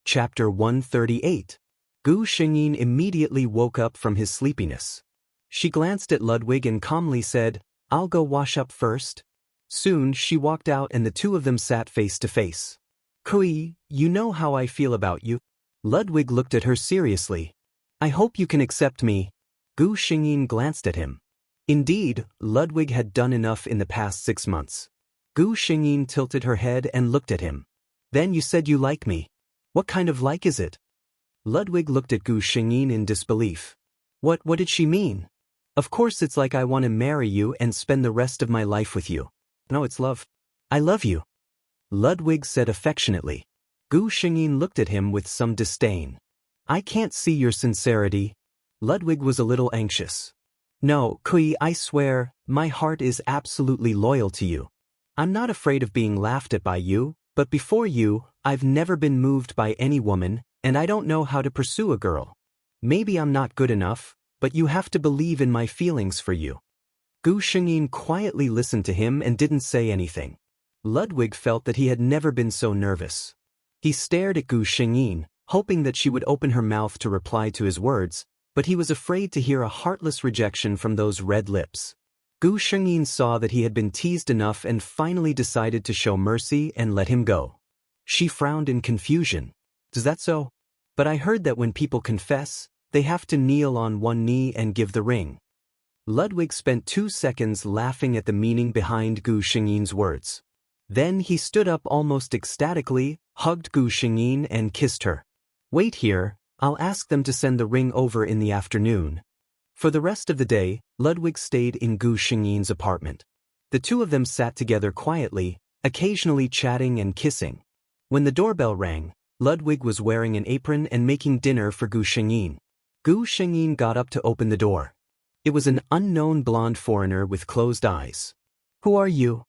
Speaker 1: Chapter 138. Gu Xingyin immediately woke up from his sleepiness. She glanced at Ludwig and calmly said, I'll go wash up first. Soon she walked out and the two of them sat face to face. Kui, you know how I feel about you. Ludwig looked at her seriously. I hope you can accept me. Gu Xingyin glanced at him. Indeed, Ludwig had done enough in the past 6 months. Gu Xingyin tilted her head and looked at him. Then you said you like me. What kind of like is it? Ludwig looked at Gu Xingyin in disbelief. What did she mean? Of course it's like I want to marry you and spend the rest of my life with you. No, it's love. I love you. Ludwig said affectionately. Gu Xingyin looked at him with some disdain. I can't see your sincerity. Ludwig was a little anxious. No, Kui, I swear, my heart is absolutely loyal to you. I'm not afraid of being laughed at by you, but before you, I've never been moved by any woman, and I don't know how to pursue a girl. Maybe I'm not good enough, but you have to believe in my feelings for you. Gu Xingyin quietly listened to him and didn't say anything. Ludwig felt that he had never been so nervous. He stared at Gu Xingyin, hoping that she would open her mouth to reply to his words, but he was afraid to hear a heartless rejection from those red lips. Gu Xingyin saw that he had been teased enough and finally decided to show mercy and let him go. She frowned in confusion. Is that so? But I heard that when people confess, they have to kneel on one knee and give the ring. Ludwig spent 2 seconds laughing at the meaning behind Gu Xingyin's words. Then he stood up almost ecstatically, hugged Gu Xingyin and kissed her. Wait here, I'll ask them to send the ring over in the afternoon. For the rest of the day, Ludwig stayed in Gu Xingyin's apartment. The two of them sat together quietly, occasionally chatting and kissing. When the doorbell rang, Ludwig was wearing an apron and making dinner for Gu Xingyin. Gu Xingyin got up to open the door. It was an unknown blonde foreigner with closed eyes. Who are you?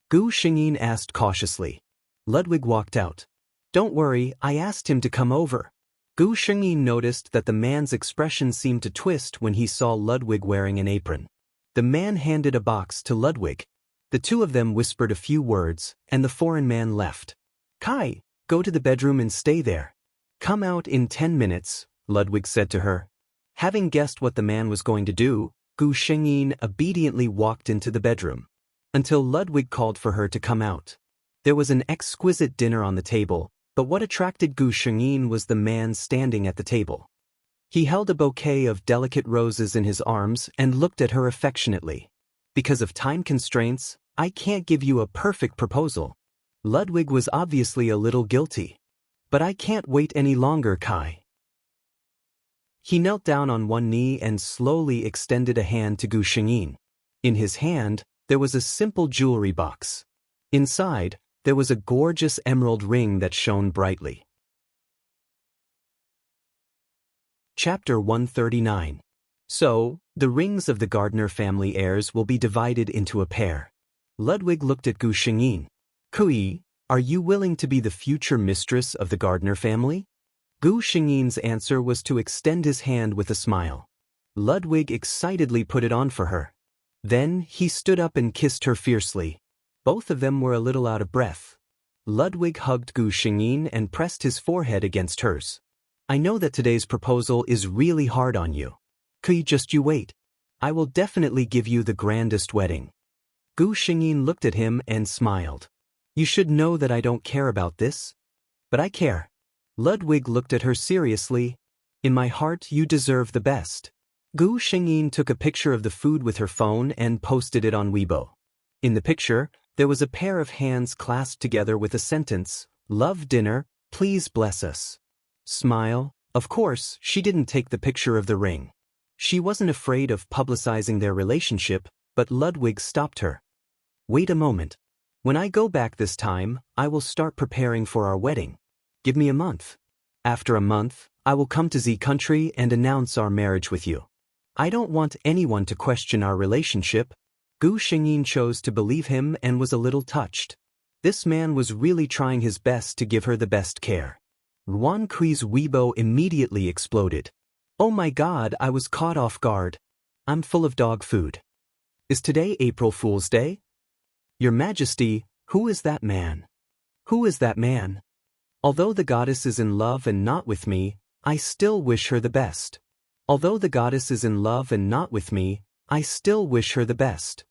Speaker 1: Gu Xingyin asked cautiously. Ludwig walked out. Don't worry, I asked him to come over. Gu Xingyin noticed that the man's expression seemed to twist when he saw Ludwig wearing an apron. The man handed a box to Ludwig. The two of them whispered a few words, and the foreign man left. Kai, go to the bedroom and stay there. Come out in 10 minutes, Ludwig said to her. Having guessed what the man was going to do, Gu Xingyin obediently walked into the bedroom. Until Ludwig called for her to come out. There was an exquisite dinner on the table, but what attracted Gu Xingyin was the man standing at the table. He held a bouquet of delicate roses in his arms and looked at her affectionately. Because of time constraints, I can't give you a perfect proposal. Ludwig was obviously a little guilty. But I can't wait any longer, Kai. He knelt down on one knee and slowly extended a hand to Gu Xingyin. In his hand, there was a simple jewelry box. Inside, there was a gorgeous emerald ring that shone brightly. Chapter 139. So, the rings of the Gardner family heirs will be divided into a pair. Ludwig looked at Gu Xingyin. Kui, are you willing to be the future mistress of the Gardner family? Gu Xingyin's answer was to extend his hand with a smile. Ludwig excitedly put it on for her. Then he stood up and kissed her fiercely. Both of them were a little out of breath. Ludwig hugged Gu Xingyin and pressed his forehead against hers. I know that today's proposal is really hard on you. Just you wait. I will definitely give you the grandest wedding. Gu Xingyin looked at him and smiled. You should know that I don't care about this. But I care. Ludwig looked at her seriously. In my heart, you deserve the best. Gu Xingyin took a picture of the food with her phone and posted it on Weibo. In the picture, there was a pair of hands clasped together with a sentence, "Love dinner, please bless us." Smile. Of course, she didn't take the picture of the ring. She wasn't afraid of publicizing their relationship, but Ludwig stopped her. Wait a moment. When I go back this time, I will start preparing for our wedding. Give me a month. After a month, I will come to Z country and announce our marriage with you. I don't want anyone to question our relationship. Gu Xingyin chose to believe him and was a little touched. This man was really trying his best to give her the best care. Ruan Kui's Weibo immediately exploded. Oh my God, I was caught off guard. I'm full of dog food. Is today April Fool's Day? Your Majesty, who is that man? Who is that man? Although the goddess is in love and not with me, I still wish her the best. Although the goddess is in love and not with me, I still wish her the best.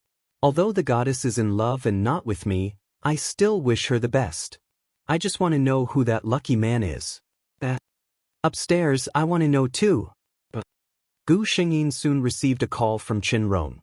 Speaker 1: Although the goddess is in love and not with me, I still wish her the best. I just want to know who that lucky man is. Upstairs, I want to know too. Gu Xingyin soon received a call from Chen Rong.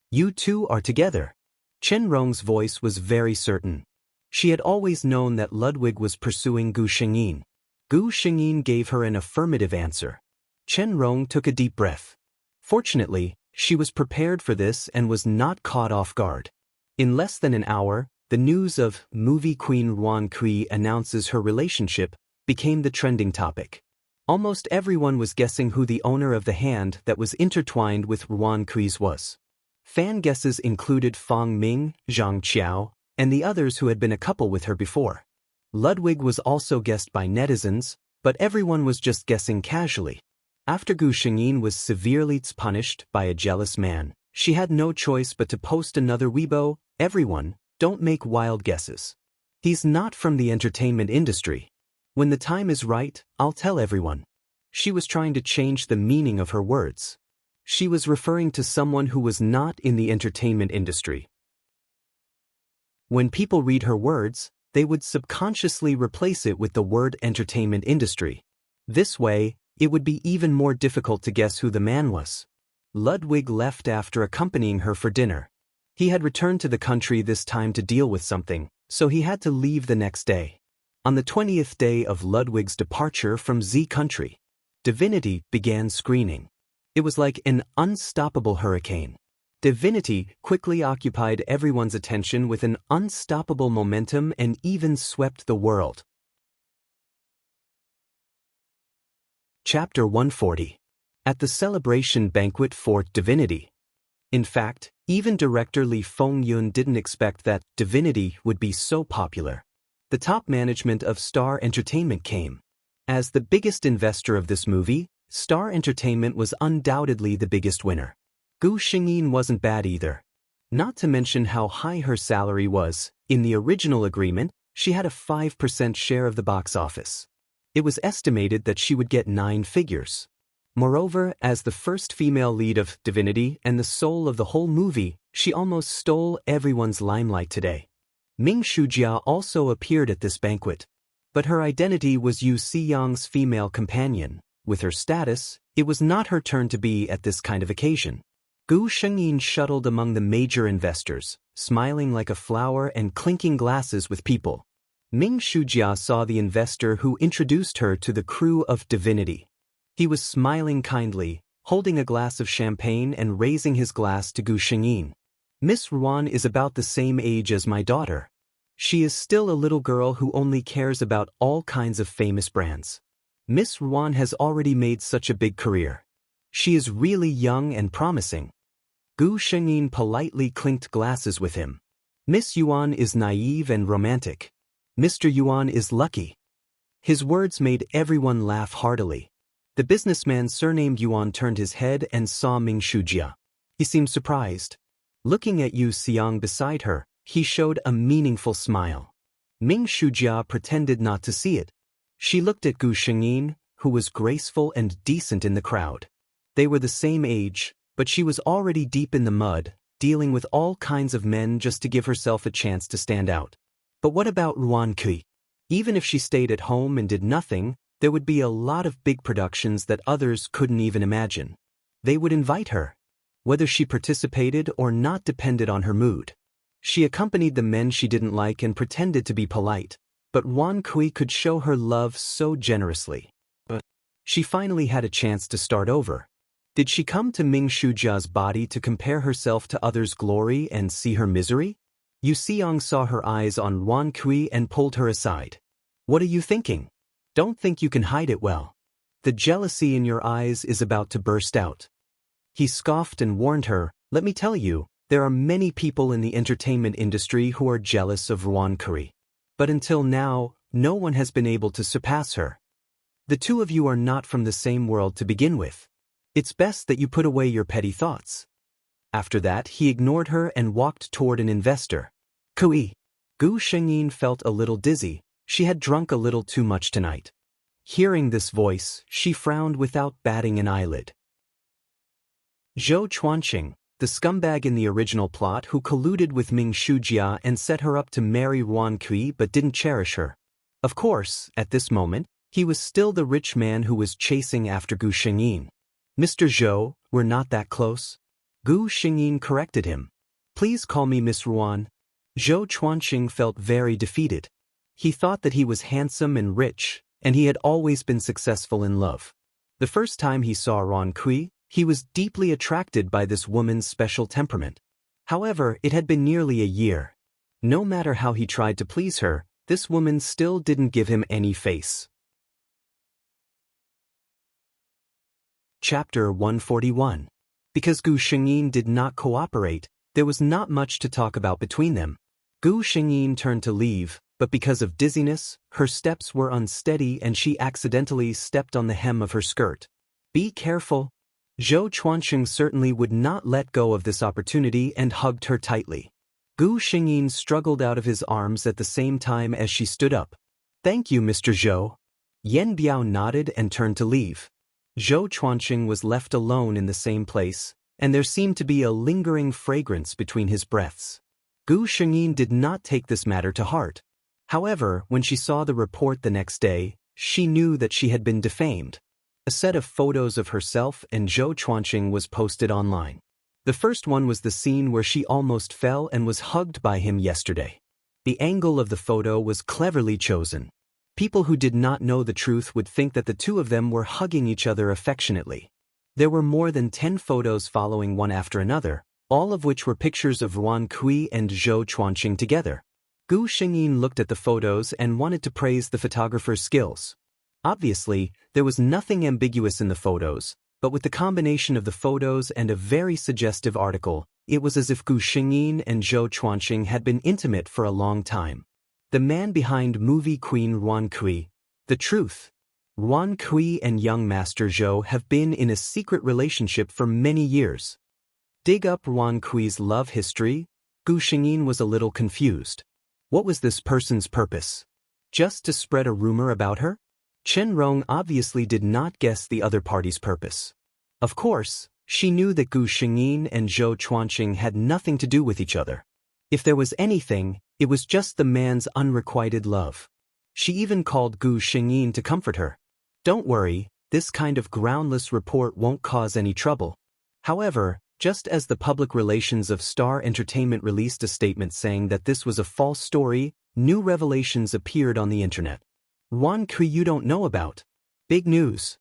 Speaker 1: You two are together. Chen Rong's voice was very certain. She had always known that Ludwig was pursuing Gu Xingyin. Gu Xingyin gave her an affirmative answer. Chen Rong took a deep breath. Fortunately, she was prepared for this and was not caught off guard. In less than an hour, the news of movie queen Ruan Kui announces her relationship became the trending topic. Almost everyone was guessing who the owner of the hand that was intertwined with Ruan Kui's was. Fan guesses included Fang Ming, Zhang Qiao, and the others who had been a couple with her before. Ludwig was also guessed by netizens, but everyone was just guessing casually. After Gu Xingyin was severely punished by a jealous man, she had no choice but to post another Weibo, everyone, don't make wild guesses. He's not from the entertainment industry. When the time is right, I'll tell everyone. She was trying to change the meaning of her words. She was referring to someone who was not in the entertainment industry. When people read her words, they would subconsciously replace it with the word entertainment industry. This way, it would be even more difficult to guess who the man was. Ludwig left after accompanying her for dinner. He had returned to the country this time to deal with something, so he had to leave the next day. On the 20th day of Ludwig's departure from Z country, Divinity began screening. It was like an unstoppable hurricane. Divinity quickly occupied everyone's attention with an unstoppable momentum and even swept the world. Chapter 140. At the celebration banquet for Divinity. In fact, even director Li Fengyun didn't expect that Divinity would be so popular. The top management of Star Entertainment came. As the biggest investor of this movie, Star Entertainment was undoubtedly the biggest winner. Gu Xingyin wasn't bad either. Not to mention how high her salary was. In the original agreement, she had a 5% share of the box office. It was estimated that she would get 9 figures. Moreover, as the first female lead of Divinity and the soul of the whole movie, she almost stole everyone's limelight today. Ming Shujia also appeared at this banquet. But her identity was Yu Xiyang's female companion. With her status, it was not her turn to be at this kind of occasion. Gu Xingyin shuttled among the major investors, smiling like a flower and clinking glasses with people. Ming Shujia saw the investor who introduced her to the crew of Divinity. He was smiling kindly, holding a glass of champagne and raising his glass to Gu Xingyin. Miss Heroine is about the same age as my daughter. She is still a little girl who only cares about all kinds of famous brands. Miss Heroine has already made such a big career. She is really young and promising. Gu Shengyin politely clinked glasses with him. Miss Yuan is naive and romantic. Mr. Yuan is lucky. His words made everyone laugh heartily. The businessman surnamed Yuan turned his head and saw Ming Shujia. He seemed surprised. Looking at Yu Xiang beside her, he showed a meaningful smile. Ming Shujia pretended not to see it. She looked at Gu Shengyin, who was graceful and decent in the crowd. They were the same age, but she was already deep in the mud, dealing with all kinds of men just to give herself a chance to stand out. But what about Ruan Kui? Even if she stayed at home and did nothing, there would be a lot of big productions that others couldn't even imagine. They would invite her. Whether she participated or not depended on her mood. She accompanied the men she didn't like and pretended to be polite, but Ruan Kui could show her love so generously. But she finally had a chance to start over. Did she come to Ming Shujia's body to compare herself to others' glory and see her misery? Yu Xiang saw her eyes on Ruan Kui and pulled her aside. What are you thinking? Don't think you can hide it well. The jealousy in your eyes is about to burst out. He scoffed and warned her, let me tell you, there are many people in the entertainment industry who are jealous of Ruan Kui. But until now, no one has been able to surpass her. The two of you are not from the same world to begin with. It's best that you put away your petty thoughts. After that, he ignored her and walked toward an investor. Kui. Gu Shengyin felt a little dizzy. She had drunk a little too much tonight. Hearing this voice, she frowned without batting an eyelid. Zhou Chuanqing, the scumbag in the original plot who colluded with Ming Shujia and set her up to marry Ruan Kui but didn't cherish her. Of course, at this moment, he was still the rich man who was chasing after Gu Shengyin. Mr. Zhou, we're not that close. Gu Shengyin corrected him. Please call me Miss Ruan. Zhou Chuanqing felt very defeated. He thought that he was handsome and rich, and he had always been successful in love. The first time he saw Ruan Kui, he was deeply attracted by this woman's special temperament. However, it had been nearly a year. No matter how he tried to please her, this woman still didn't give him any face. Chapter 141. Because Gu Shengyin did not cooperate, there was not much to talk about between them. Gu Shengyin turned to leave, but because of dizziness, her steps were unsteady and she accidentally stepped on the hem of her skirt. Be careful. Zhou Chuanqing certainly would not let go of this opportunity and hugged her tightly. Gu Shengyin struggled out of his arms at the same time as she stood up. Thank you, Mr. Zhou. Yan Biao nodded and turned to leave. Zhou Chuanqing was left alone in the same place, and there seemed to be a lingering fragrance between his breaths. Gu Shengyin did not take this matter to heart. However, when she saw the report the next day, she knew that she had been defamed. A set of photos of herself and Zhou Chuanqing was posted online. The first one was the scene where she almost fell and was hugged by him yesterday. The angle of the photo was cleverly chosen. People who did not know the truth would think that the two of them were hugging each other affectionately. There were more than 10 photos following one after another, all of which were pictures of Ruan Kui and Zhou Chuanqing together. Gu Shengyin looked at the photos and wanted to praise the photographer's skills. Obviously, there was nothing ambiguous in the photos, but with the combination of the photos and a very suggestive article, it was as if Gu Shengyin and Zhou Chuanqing had been intimate for a long time. The man behind movie queen Ruan Kui. The truth. Ruan Kui and young Master Zhou have been in a secret relationship for many years. Dig up Ruan Kui's love history. Gu Shengyin was a little confused. What was this person's purpose? Just to spread a rumor about her? Chen Rong obviously did not guess the other party's purpose. Of course, she knew that Gu Shengyin and Zhou Chuanqing had nothing to do with each other. If there was anything, it was just the man's unrequited love. She even called Gu Shengyin to comfort her. Don't worry, this kind of groundless report won't cause any trouble. However, just as the public relations of Star Entertainment released a statement saying that this was a false story, new revelations appeared on the internet. Ruan Kui you don't know about. Big news.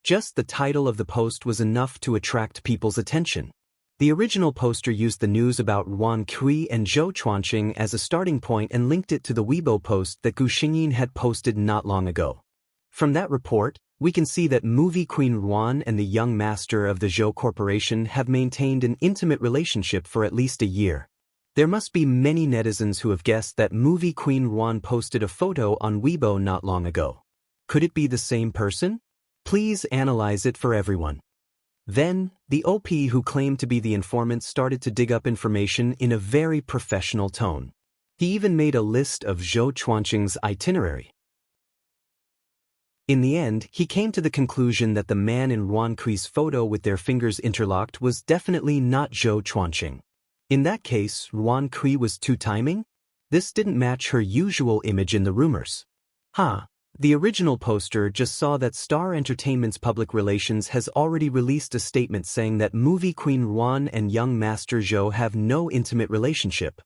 Speaker 1: Just the title of the post was enough to attract people's attention. The original poster used the news about Ruan Kui and Zhou Chuanqing as a starting point and linked it to the Weibo post that Gu Xingyin had posted not long ago. From that report, we can see that movie queen Ruan and the young master of the Zhou Corporation have maintained an intimate relationship for at least a year. There must be many netizens who have guessed that movie queen Ruan posted a photo on Weibo not long ago. Could it be the same person? Please analyze it for everyone. Then, the OP who claimed to be the informant started to dig up information in a very professional tone. He even made a list of Zhou Chuanqing's itinerary. In the end, he came to the conclusion that the man in Ruan Kui's photo with their fingers interlocked was definitely not Zhou Chuanqing. In that case, Ruan Kui was two-timing? This didn't match her usual image in the rumors. The original poster just saw that Star Entertainment's public relations has already released a statement saying that movie queen Ruan and young master Zhou have no intimate relationship.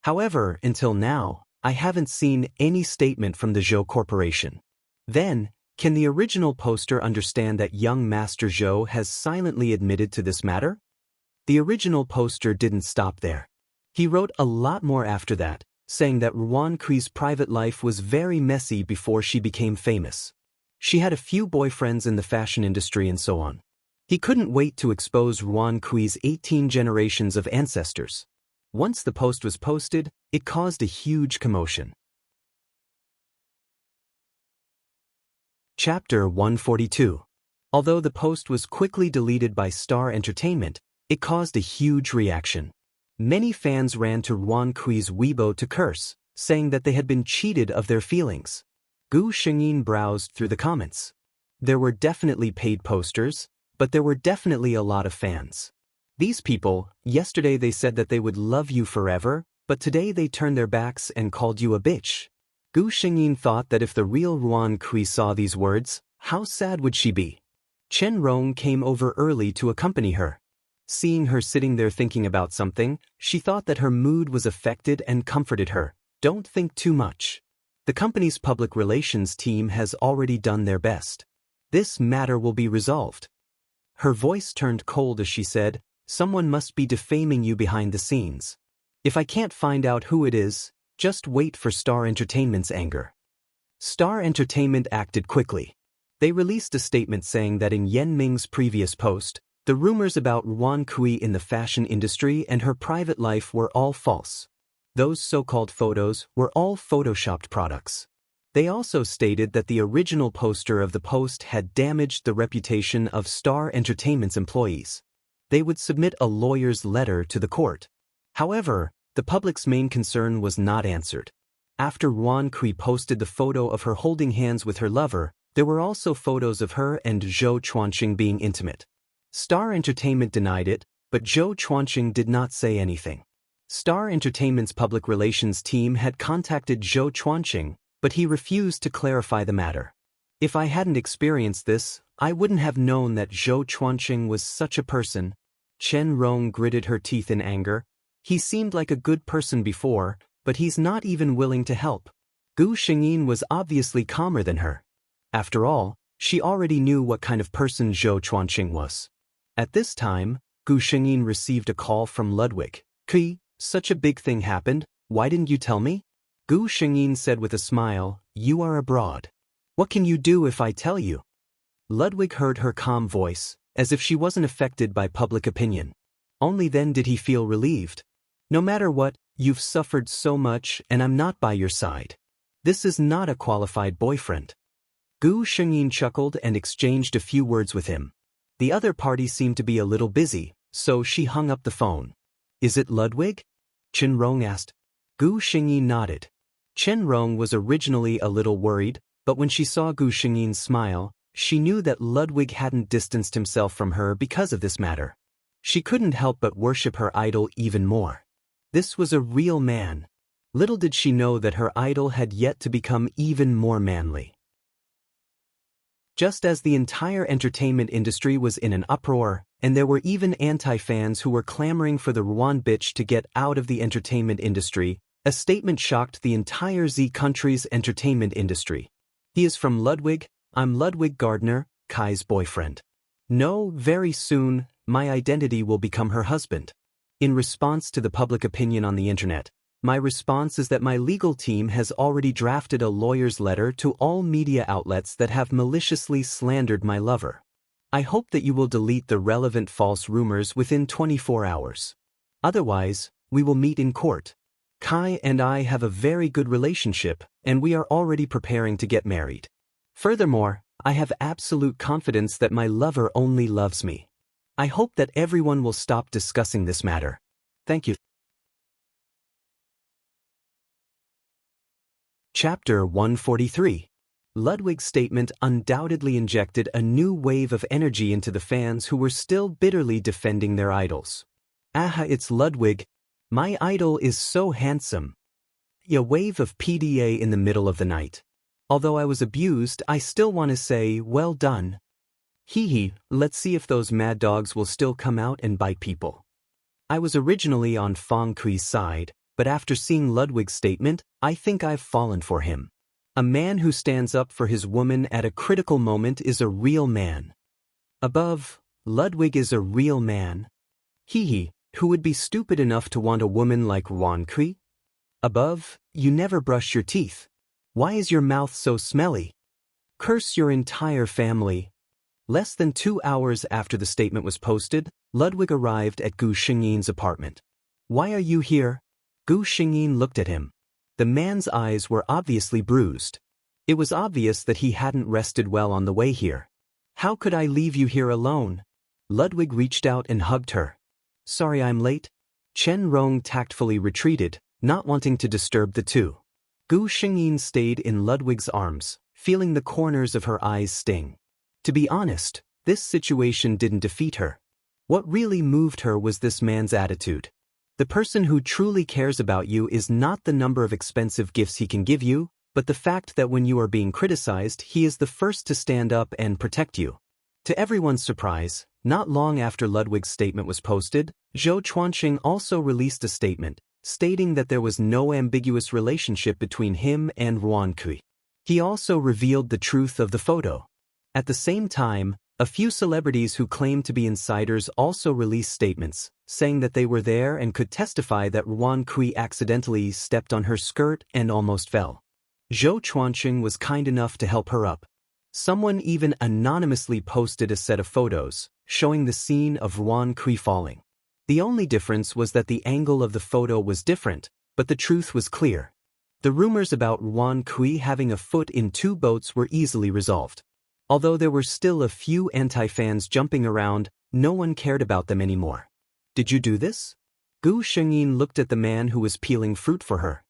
Speaker 1: However, until now, I haven't seen any statement from the Zhou Corporation. Then, can the original poster understand that young master Zhou has silently admitted to this matter? The original poster didn't stop there. He wrote a lot more after that, saying that Ruan Kui's private life was very messy before she became famous. She had a few boyfriends in the fashion industry and so on. He couldn't wait to expose Ruan Kui's 18 generations of ancestors. Once the post was posted, it caused a huge commotion. Chapter 142. Although the post was quickly deleted by Star Entertainment, it caused a huge reaction. Many fans ran to Ruan Kui's Weibo to curse, saying that they had been cheated of their feelings. Gu Xingyin browsed through the comments. There were definitely paid posters, but there were definitely a lot of fans. These people, yesterday they said that they would love you forever, but today they turned their backs and called you a bitch. Gu Xingyin thought that if the real Ruan Kui saw these words, how sad would she be? Chen Rong came over early to accompany her. Seeing her sitting there thinking about something, she thought that her mood was affected and comforted her. Don't think too much. The company's public relations team has already done their best. This matter will be resolved. Her voice turned cold as she said, someone must be defaming you behind the scenes. If I can't find out who it is, just wait for Star Entertainment's anger. Star Entertainment acted quickly. They released a statement saying that in Yan Ming's previous post, the rumors about Ruan Kui in the fashion industry and her private life were all false. Those so-called photos were all photoshopped products. They also stated that the original poster of the post had damaged the reputation of Star Entertainment's employees. They would submit a lawyer's letter to the court. However, the public's main concern was not answered. After Ruan Kui posted the photo of her holding hands with her lover, there were also photos of her and Zhou Chuanqing being intimate. Star Entertainment denied it, but Zhou Chuanqing did not say anything. Star Entertainment's public relations team had contacted Zhou Chuanqing, but he refused to clarify the matter. If I hadn't experienced this, I wouldn't have known that Zhou Chuanqing was such a person. Chen Rong gritted her teeth in anger. He seemed like a good person before, but he's not even willing to help. Gu Xingyin was obviously calmer than her. After all, she already knew what kind of person Zhou Chuanqing was. At this time, Gu Xingyin received a call from Ludwig. Kui, such a big thing happened, why didn't you tell me? Gu Xingyin said with a smile, you are abroad. What can you do if I tell you? Ludwig heard her calm voice, as if she wasn't affected by public opinion. Only then did he feel relieved. No matter what, you've suffered so much and I'm not by your side. This is not a qualified boyfriend. Gu Xingyin chuckled and exchanged a few words with him. The other party seemed to be a little busy, so she hung up the phone. Is it Ludwig? Chen Rong asked. Gu Xingyin nodded. Chen Rong was originally a little worried, but when she saw Gu Xingyin's smile, she knew that Ludwig hadn't distanced himself from her because of this matter. She couldn't help but worship her idol even more. This was a real man. Little did she know that her idol had yet to become even more manly. Just as the entire entertainment industry was in an uproar, and there were even anti-fans who were clamoring for the Ruan bitch to get out of the entertainment industry, a statement shocked the entire Z country's entertainment industry. He is from Ludwig. I'm Ludwig Gardner, Kai's boyfriend. No, very soon, my identity will become her husband. In response to the public opinion on the internet, my response is that my legal team has already drafted a lawyer's letter to all media outlets that have maliciously slandered my lover. I hope that you will delete the relevant false rumors within 24 hours. Otherwise, we will meet in court. Kai and I have a very good relationship, and we are already preparing to get married. Furthermore, I have absolute confidence that my lover only loves me. I hope that everyone will stop discussing this matter. Thank you. Chapter 143. Ludwig's statement undoubtedly injected a new wave of energy into the fans who were still bitterly defending their idols. Aha, it's Ludwig. My idol is so handsome. A wave of PDA in the middle of the night. Although I was abused, I still want to say, well done. Hee, let's see if those mad dogs will still come out and bite people. I was originally on Feng Kui's side, but after seeing Ludwig's statement, I think I've fallen for him. A man who stands up for his woman at a critical moment is a real man. Above, Ludwig is a real man. Hee, who would be stupid enough to want a woman like Feng Kui? Above, you never brush your teeth. Why is your mouth so smelly? Curse your entire family. Less than 2 hours after the statement was posted, Ludwig arrived at Gu Xingyin's apartment. Why are you here? Gu Xingyin looked at him. The man's eyes were obviously bruised. It was obvious that he hadn't rested well on the way here. How could I leave you here alone? Ludwig reached out and hugged her. Sorry I'm late. Chen Rong tactfully retreated, not wanting to disturb the two. Gu Xingyin stayed in Ludwig's arms, feeling the corners of her eyes sting. To be honest, this situation didn't defeat her. What really moved her was this man's attitude. The person who truly cares about you is not the number of expensive gifts he can give you, but the fact that when you are being criticized, he is the first to stand up and protect you. To everyone's surprise, not long after Ludwig's statement was posted, Zhou Chuanqing also released a statement, stating that there was no ambiguous relationship between him and Feng Kui. He also revealed the truth of the photo. At the same time, a few celebrities who claimed to be insiders also released statements, saying that they were there and could testify that Feng Kui accidentally stepped on her skirt and almost fell. Zhou Chuanqing was kind enough to help her up. Someone even anonymously posted a set of photos, showing the scene of Feng Kui falling. The only difference was that the angle of the photo was different, but the truth was clear. The rumors about Feng Kui having a foot in 2 boats were easily resolved. Although there were still a few anti-fans jumping around, no one cared about them anymore. Did you do this? Gu Xingyin looked at the man who was peeling fruit for her.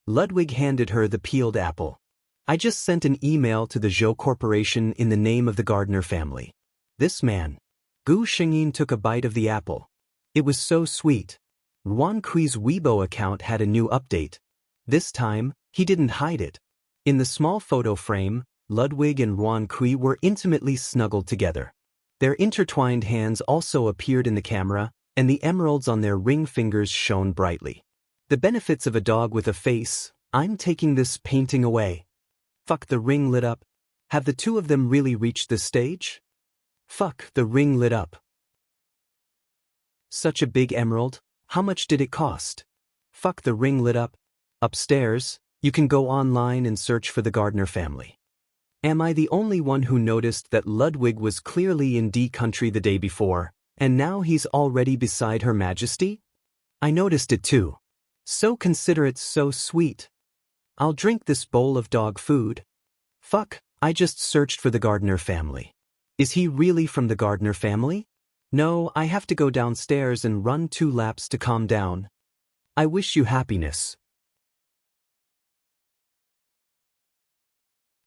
Speaker 1: Ludwig handed her the peeled apple. I just sent an email to the Zhou Corporation in the name of the Gardner family. This man. Gu Xingyin took a bite of the apple. It was so sweet. Feng Kui's Weibo account had a new update. This time, he didn't hide it. In the small photo frame, Ludwig and Feng Kui were intimately snuggled together. Their intertwined hands also appeared in the camera, and the emeralds on their ring fingers shone brightly. The benefits of a dog with a face, I'm taking this painting away. Fuck, the ring lit up. Have the two of them really reached this stage? Fuck, the ring lit up. Such a big emerald, how much did it cost? Fuck, the ring lit up. Upstairs, you can go online and search for the Gardner family. Am I the only one who noticed that Ludwig was clearly in D country the day before, and now he's already beside Her Majesty? I noticed it too. So considerate, so sweet. I'll drink this bowl of dog food. Fuck, I just searched for the Gardner family. Is he really from the Gardner family? No, I have to go downstairs and run 2 laps to calm down. I wish you happiness.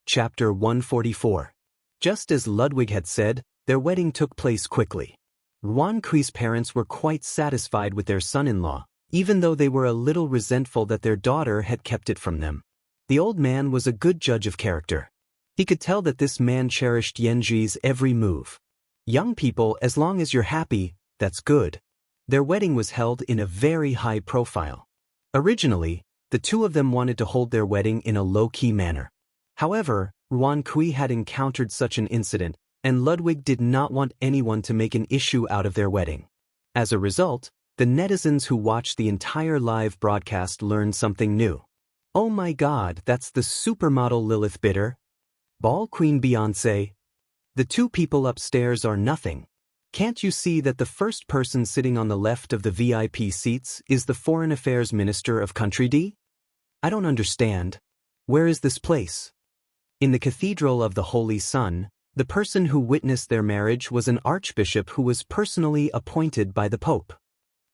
Speaker 1: Chapter 144. Just as Ludwig had said, their wedding took place quickly. Feng Kui's parents were quite satisfied with their son-in-law, even though they were a little resentful that their daughter had kept it from them. The old man was a good judge of character. He could tell that this man cherished Yanji's every move. Young people, as long as you're happy, that's good. Their wedding was held in a very high profile. Originally, the two of them wanted to hold their wedding in a low-key manner. However, Feng Kui had encountered such an incident, and Ludwig did not want anyone to make an issue out of their wedding. As a result, the netizens who watched the entire live broadcast learned something new. Oh my god, that's the supermodel Lilith Bitter? Ball Queen Beyoncé? The two people upstairs are nothing. Can't you see that the first person sitting on the left of the VIP seats is the Foreign Affairs Minister of Country D? I don't understand. Where is this place? In the Cathedral of the Holy Sun, the person who witnessed their marriage was an archbishop who was personally appointed by the Pope.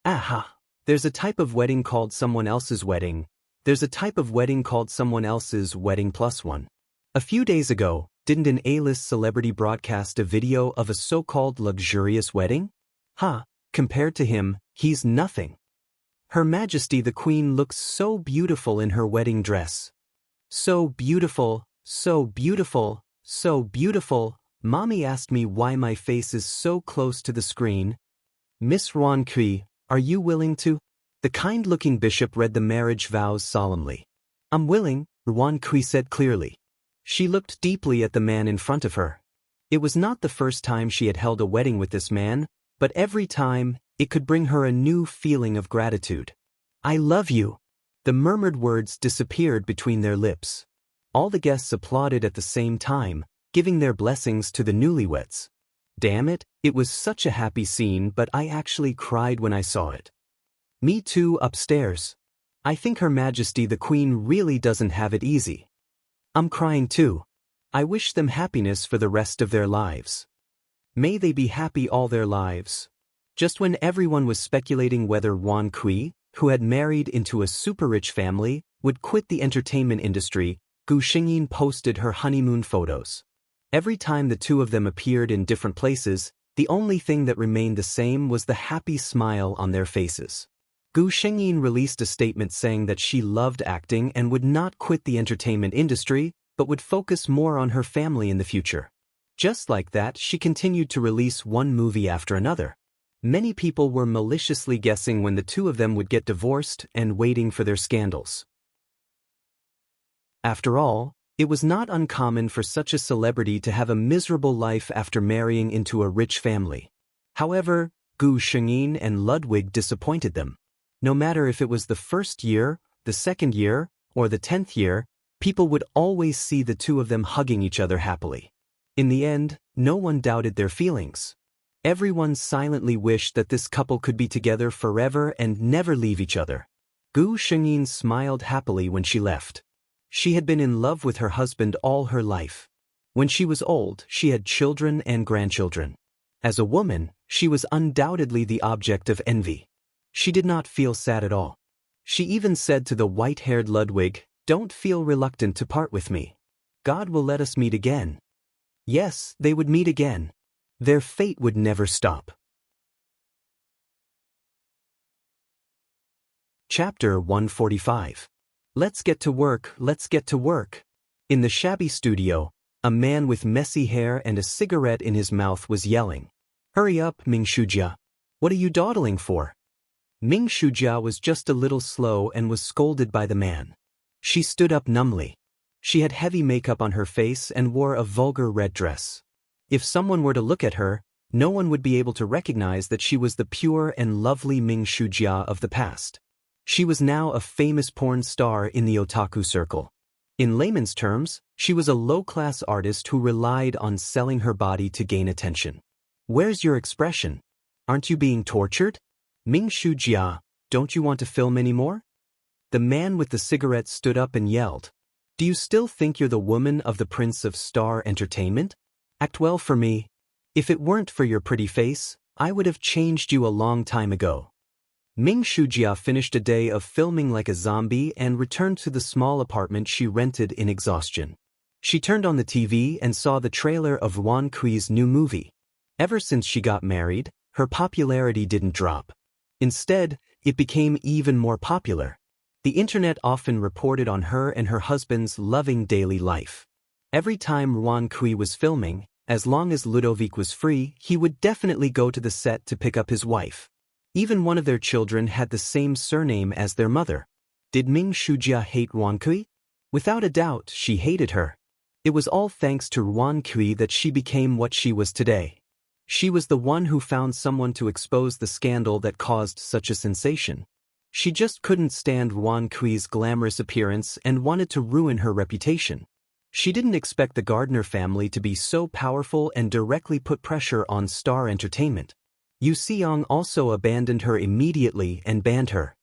Speaker 1: Aha! There's a type of wedding called someone else's wedding. There's a type of wedding called someone else's wedding plus one. A few days ago, didn't an A-list celebrity broadcast a video of a so-called luxurious wedding? Compared to him, he's nothing. Her Majesty the Queen looks so beautiful in her wedding dress. So beautiful, so beautiful, so beautiful. Mommy asked me why my face is so close to the screen. Miss Heroine, are you willing to? The kind-looking bishop read the marriage vows solemnly. I'm willing, Heroine said clearly. She looked deeply at the man in front of her. It was not the first time she had held a wedding with this man, but every time, it could bring her a new feeling of gratitude. I love you. The murmured words disappeared between their lips. All the guests applauded at the same time, giving their blessings to the newlyweds. Damn it, it was such a happy scene, but I actually cried when I saw it. Me too, upstairs. I think Her Majesty the Queen really doesn't have it easy. I'm crying too. I wish them happiness for the rest of their lives. May they be happy all their lives. Just when everyone was speculating whether Wan Kui, who had married into a super-rich family, would quit the entertainment industry, Gu Xingyin posted her honeymoon photos. Every time the two of them appeared in different places, the only thing that remained the same was the happy smile on their faces. Gu Xingyin released a statement saying that she loved acting and would not quit the entertainment industry, but would focus more on her family in the future. Just like that, she continued to release one movie after another. Many people were maliciously guessing when the two of them would get divorced and waiting for their scandals. After all, it was not uncommon for such a celebrity to have a miserable life after marrying into a rich family. However, Gu Xingyin and Ludwig disappointed them. No matter if it was the first year, the second year, or the 10th year, people would always see the two of them hugging each other happily. In the end, no one doubted their feelings. Everyone silently wished that this couple could be together forever and never leave each other. Gu Xingyin smiled happily when she left. She had been in love with her husband all her life. When she was old, she had children and grandchildren. As a woman, she was undoubtedly the object of envy. She did not feel sad at all. She even said to the white-haired Ludwig, "Don't feel reluctant to part with me. God will let us meet again." Yes, they would meet again. Their fate would never stop. Chapter 145. Let's get to work, let's get to work. In the shabby studio, a man with messy hair and a cigarette in his mouth was yelling, "Hurry up, Ming Shujia. What are you dawdling for?" Ming Shujia was just a little slow and was scolded by the man. She stood up numbly. She had heavy makeup on her face and wore a vulgar red dress. If someone were to look at her, no one would be able to recognize that she was the pure and lovely Ming Shujia of the past. She was now a famous porn star in the otaku circle. In layman's terms, she was a low-class artist who relied on selling her body to gain attention. Where's your expression? Aren't you being tortured? Ming Shujia, don't you want to film anymore? The man with the cigarette stood up and yelled, "Do you still think you're the woman of the Prince of Star Entertainment? Act well for me. If it weren't for your pretty face, I would have changed you a long time ago." Ming Shujia finished a day of filming like a zombie and returned to the small apartment she rented in exhaustion. She turned on the TV and saw the trailer of Wan Kui's new movie. Ever since she got married, her popularity didn't drop. Instead, it became even more popular. The internet often reported on her and her husband's loving daily life. Every time Wan Kui was filming, as long as Ludovic was free, he would definitely go to the set to pick up his wife. Even one of their children had the same surname as their mother. Did Ming Shujia hate Wan Kui? Without a doubt, she hated her. It was all thanks to Ruan Kui that she became what she was today. She was the one who found someone to expose the scandal that caused such a sensation. She just couldn't stand Ruan Kui's glamorous appearance and wanted to ruin her reputation. She didn't expect the Gardner family to be so powerful and directly put pressure on Star Entertainment. Yu Seong also abandoned her immediately and banned her.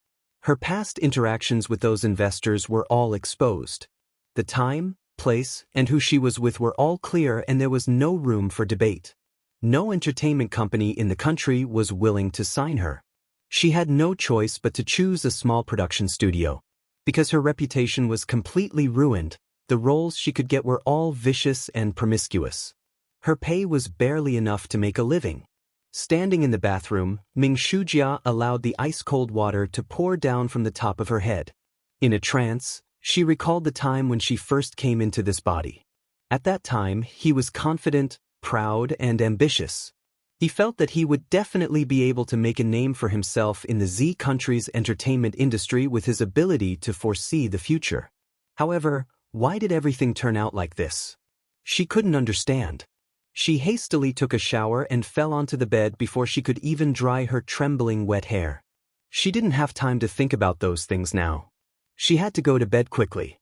Speaker 1: Her past interactions with those investors were all exposed. The time, place, and who she was with were all clear, and there was no room for debate. No entertainment company in the country was willing to sign her. She had no choice but to choose a small production studio. Because her reputation was completely ruined, the roles she could get were all vicious and promiscuous. Her pay was barely enough to make a living. Standing in the bathroom, Ming Shujia allowed the ice-cold water to pour down from the top of her head. In a trance, she recalled the time when she first came into this body. At that time, he was confident, proud, and ambitious. He felt that he would definitely be able to make a name for himself in the Z country's entertainment industry with his ability to foresee the future. However, why did everything turn out like this? She couldn't understand. She hastily took a shower and fell onto the bed before she could even dry her trembling wet hair. She didn't have time to think about those things now. She had to go to bed quickly.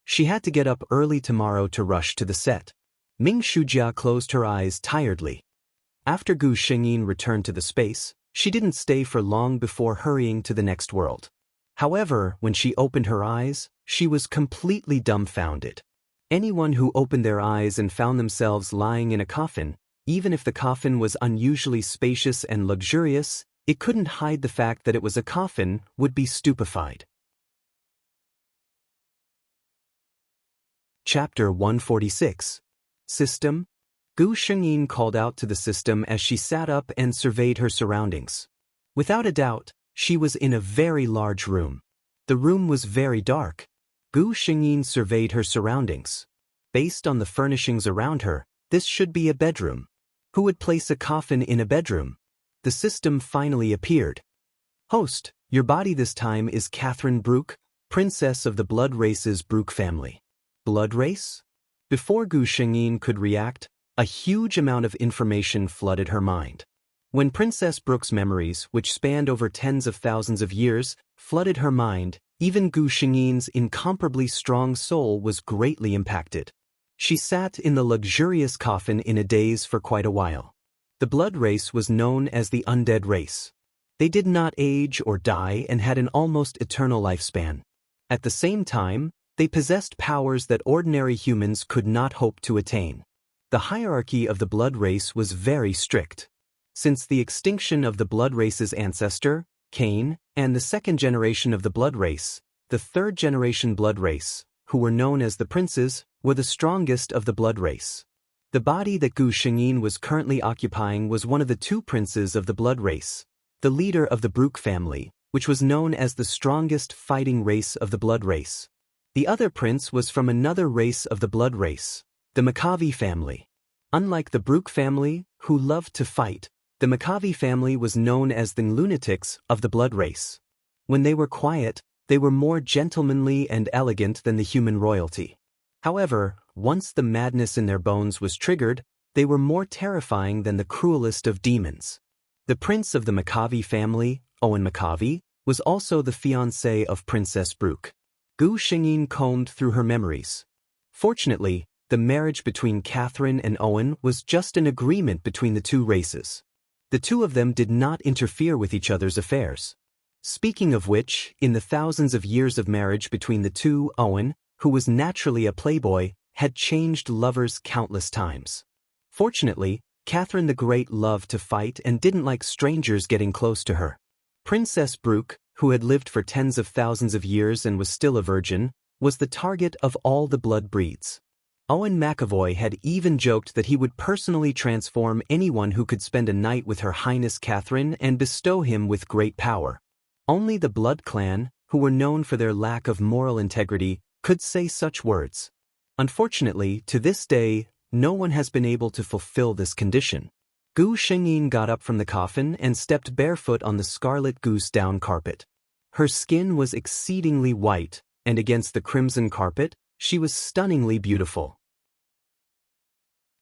Speaker 1: She had to get up early tomorrow to rush to the set. Ming Shujia closed her eyes tiredly. After Gu Shengyin returned to the space, she didn't stay for long before hurrying to the next world. However, when she opened her eyes, she was completely dumbfounded. Anyone who opened their eyes and found themselves lying in a coffin, even if the coffin was unusually spacious and luxurious, it couldn't hide the fact that it was a coffin, would be stupefied. Chapter 146. System? Gu Shengyin called out to the system as she sat up and surveyed her surroundings. Without a doubt, she was in a very large room. The room was very dark. Gu Shengyin surveyed her surroundings. Based on the furnishings around her, this should be a bedroom. Who would place a coffin in a bedroom? The system finally appeared. Host, your body this time is Catherine Brooke, princess of the blood race's Brooke family. Blood race? Before Gu Shengyin could react, a huge amount of information flooded her mind. When Princess Brooke's memories, which spanned over tens of thousands of years, flooded her mind, even Gu Shengyin's incomparably strong soul was greatly impacted. She sat in the luxurious coffin in a daze for quite a while. The blood race was known as the undead race. They did not age or die and had an almost eternal lifespan. At the same time, they possessed powers that ordinary humans could not hope to attain. The hierarchy of the blood race was very strict. Since the extinction of the blood race's ancestor, Cain, and the second generation of the blood race, the third generation blood race, who were known as the princes, were the strongest of the blood race. The body that Gu Shengyin was currently occupying was one of the two princes of the blood race, the leader of the Brooke family, which was known as the strongest fighting race of the blood race. The other prince was from another race of the blood race, the Makavi family. Unlike the Brooke family, who loved to fight, the Makavi family was known as the lunatics of the blood race. When they were quiet, they were more gentlemanly and elegant than the human royalty. However, once the madness in their bones was triggered, they were more terrifying than the cruelest of demons. The prince of the Makavi family, Owen Makavi, was also the fiancé of Princess Brooke. Gu Shengyin combed through her memories. Fortunately, the marriage between Catherine and Owen was just an agreement between the two races. The two of them did not interfere with each other's affairs. Speaking of which, in the thousands of years of marriage between the two, Owen, who was naturally a playboy, had changed lovers countless times. Fortunately, Catherine the Great loved to fight and didn't like strangers getting close to her. Princess Brooke, who had lived for tens of thousands of years and was still a virgin, was the target of all the blood breeds. Owen McAvoy had even joked that he would personally transform anyone who could spend a night with Her Highness Catherine and bestow him with great power. Only the Blood Clan, who were known for their lack of moral integrity, could say such words. Unfortunately, to this day, no one has been able to fulfill this condition. Gu Shengyin got up from the coffin and stepped barefoot on the scarlet goose down carpet. Her skin was exceedingly white, and against the crimson carpet, She was stunningly beautiful.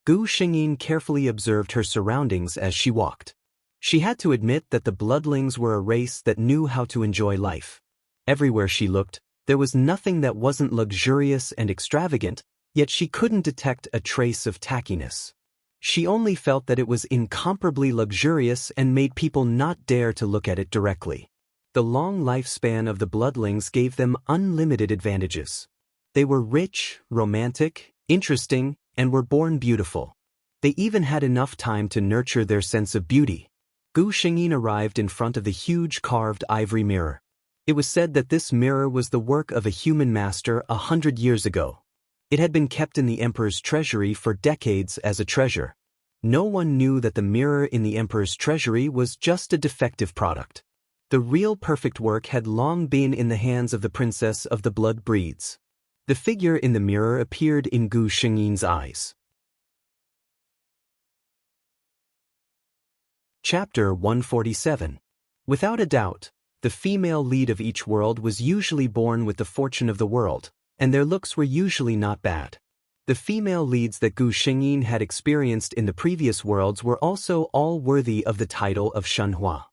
Speaker 1: Gu Xingyin carefully observed her surroundings as she walked. She had to admit that the bloodlings were a race that knew how to enjoy life. Everywhere she looked, there was nothing that wasn't luxurious and extravagant, yet she couldn't detect a trace of tackiness. She only felt that it was incomparably luxurious and made people not dare to look at it directly. The long lifespan of the bloodlings gave them unlimited advantages. They were rich, romantic, interesting, and were born beautiful. They even had enough time to nurture their sense of beauty. Gu Xingyin arrived in front of the huge carved ivory mirror. It was said that this mirror was the work of a human master 100 years ago. It had been kept in the emperor's treasury for decades as a treasure. No one knew that the mirror in the emperor's treasury was just a defective product. The real perfect work had long been in the hands of the princess of the blood breeds. The figure in the mirror appeared in Gu Xingyin's eyes. Chapter 147. Without a doubt, the female lead of each world was usually born with the fortune of the world, and their looks were usually not bad. The female leads that Gu Xingyin had experienced in the previous worlds were also all worthy of the title of Shenhua.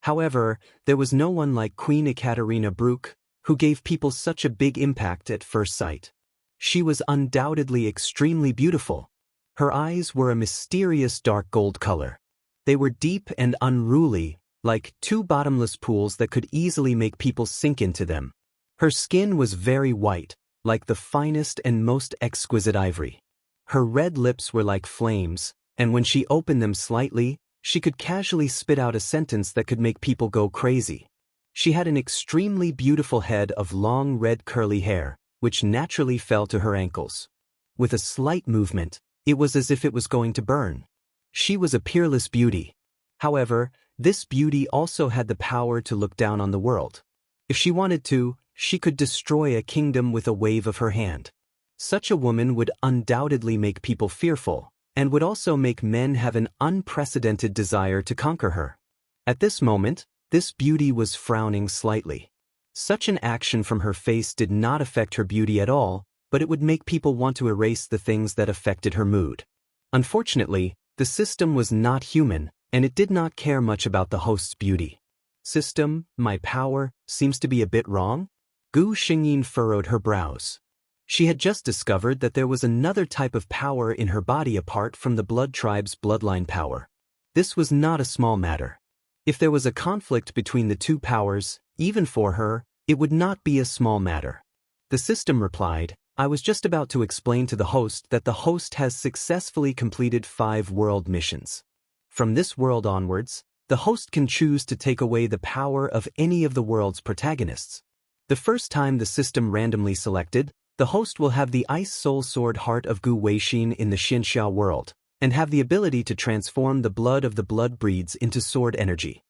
Speaker 1: However, there was no one like Queen Ekaterina Brooke, who gave people such a big impact at first sight. She was undoubtedly extremely beautiful. Her eyes were a mysterious dark gold color. They were deep and unruly, like two bottomless pools that could easily make people sink into them. Her skin was very white, like the finest and most exquisite ivory. Her red lips were like flames, and when she opened them slightly, she could casually spit out a sentence that could make people go crazy. She had an extremely beautiful head of long red curly hair, which naturally fell to her ankles. With a slight movement, it was as if it was going to burn. She was a peerless beauty. However, this beauty also had the power to look down on the world. If she wanted to, she could destroy a kingdom with a wave of her hand. Such a woman would undoubtedly make people fearful, and would also make men have an unprecedented desire to conquer her. At this moment, this beauty was frowning slightly. Such an action from her face did not affect her beauty at all, but it would make people want to erase the things that affected her mood. Unfortunately, the system was not human, and it did not care much about the host's beauty. System, my power, seems to be a bit wrong? Gu Xingyin furrowed her brows. She had just discovered that there was another type of power in her body apart from the blood tribe's bloodline power. This was not a small matter. If there was a conflict between the two powers, even for her, it would not be a small matter. The system replied, I was just about to explain to the host that the host has successfully completed 5 world missions. From this world onwards, the host can choose to take away the power of any of the world's protagonists. The first time the system randomly selected, the host will have the Ice Soul Sword Heart of Gu Weixin in the Xinxia world, and have the ability to transform the blood of the blood breeds into sword energy.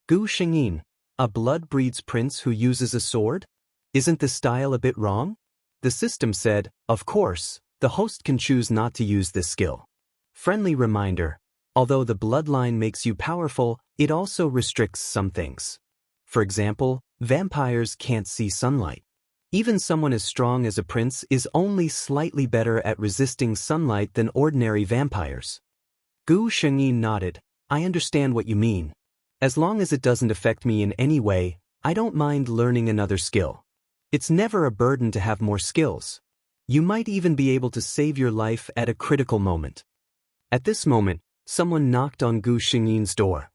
Speaker 1: Gu Xingyin, a blood breeds prince who uses a sword? Isn't the style a bit wrong? The system said, of course, the host can choose not to use this skill. Friendly reminder, although the bloodline makes you powerful, it also restricts some things. For example, vampires can't see sunlight. Even someone as strong as a prince is only slightly better at resisting sunlight than ordinary vampires. Gu Xingyin nodded, I understand what you mean. As long as it doesn't affect me in any way, I don't mind learning another skill. It's never a burden to have more skills. You might even be able to save your life at a critical moment. At this moment, someone knocked on Gu Xingyin's door.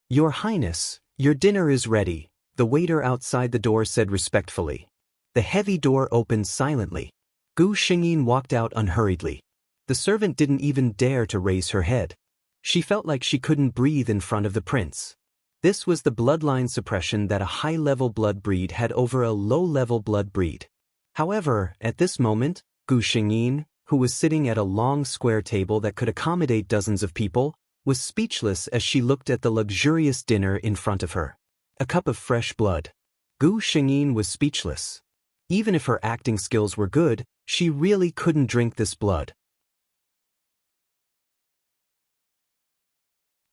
Speaker 1: Your Highness, your dinner is ready, the waiter outside the door said respectfully. The heavy door opened silently. Gu Xingyin walked out unhurriedly. The servant didn't even dare to raise her head. She felt like she couldn't breathe in front of the prince. This was the bloodline suppression that a high-level blood breed had over a low-level blood breed. However, at this moment, Gu Xingyin, who was sitting at a long square table that could accommodate dozens of people, was speechless as she looked at the luxurious dinner in front of her. A cup of fresh blood. Gu Xingyin was speechless. Even if her acting skills were good, she really couldn't drink this blood.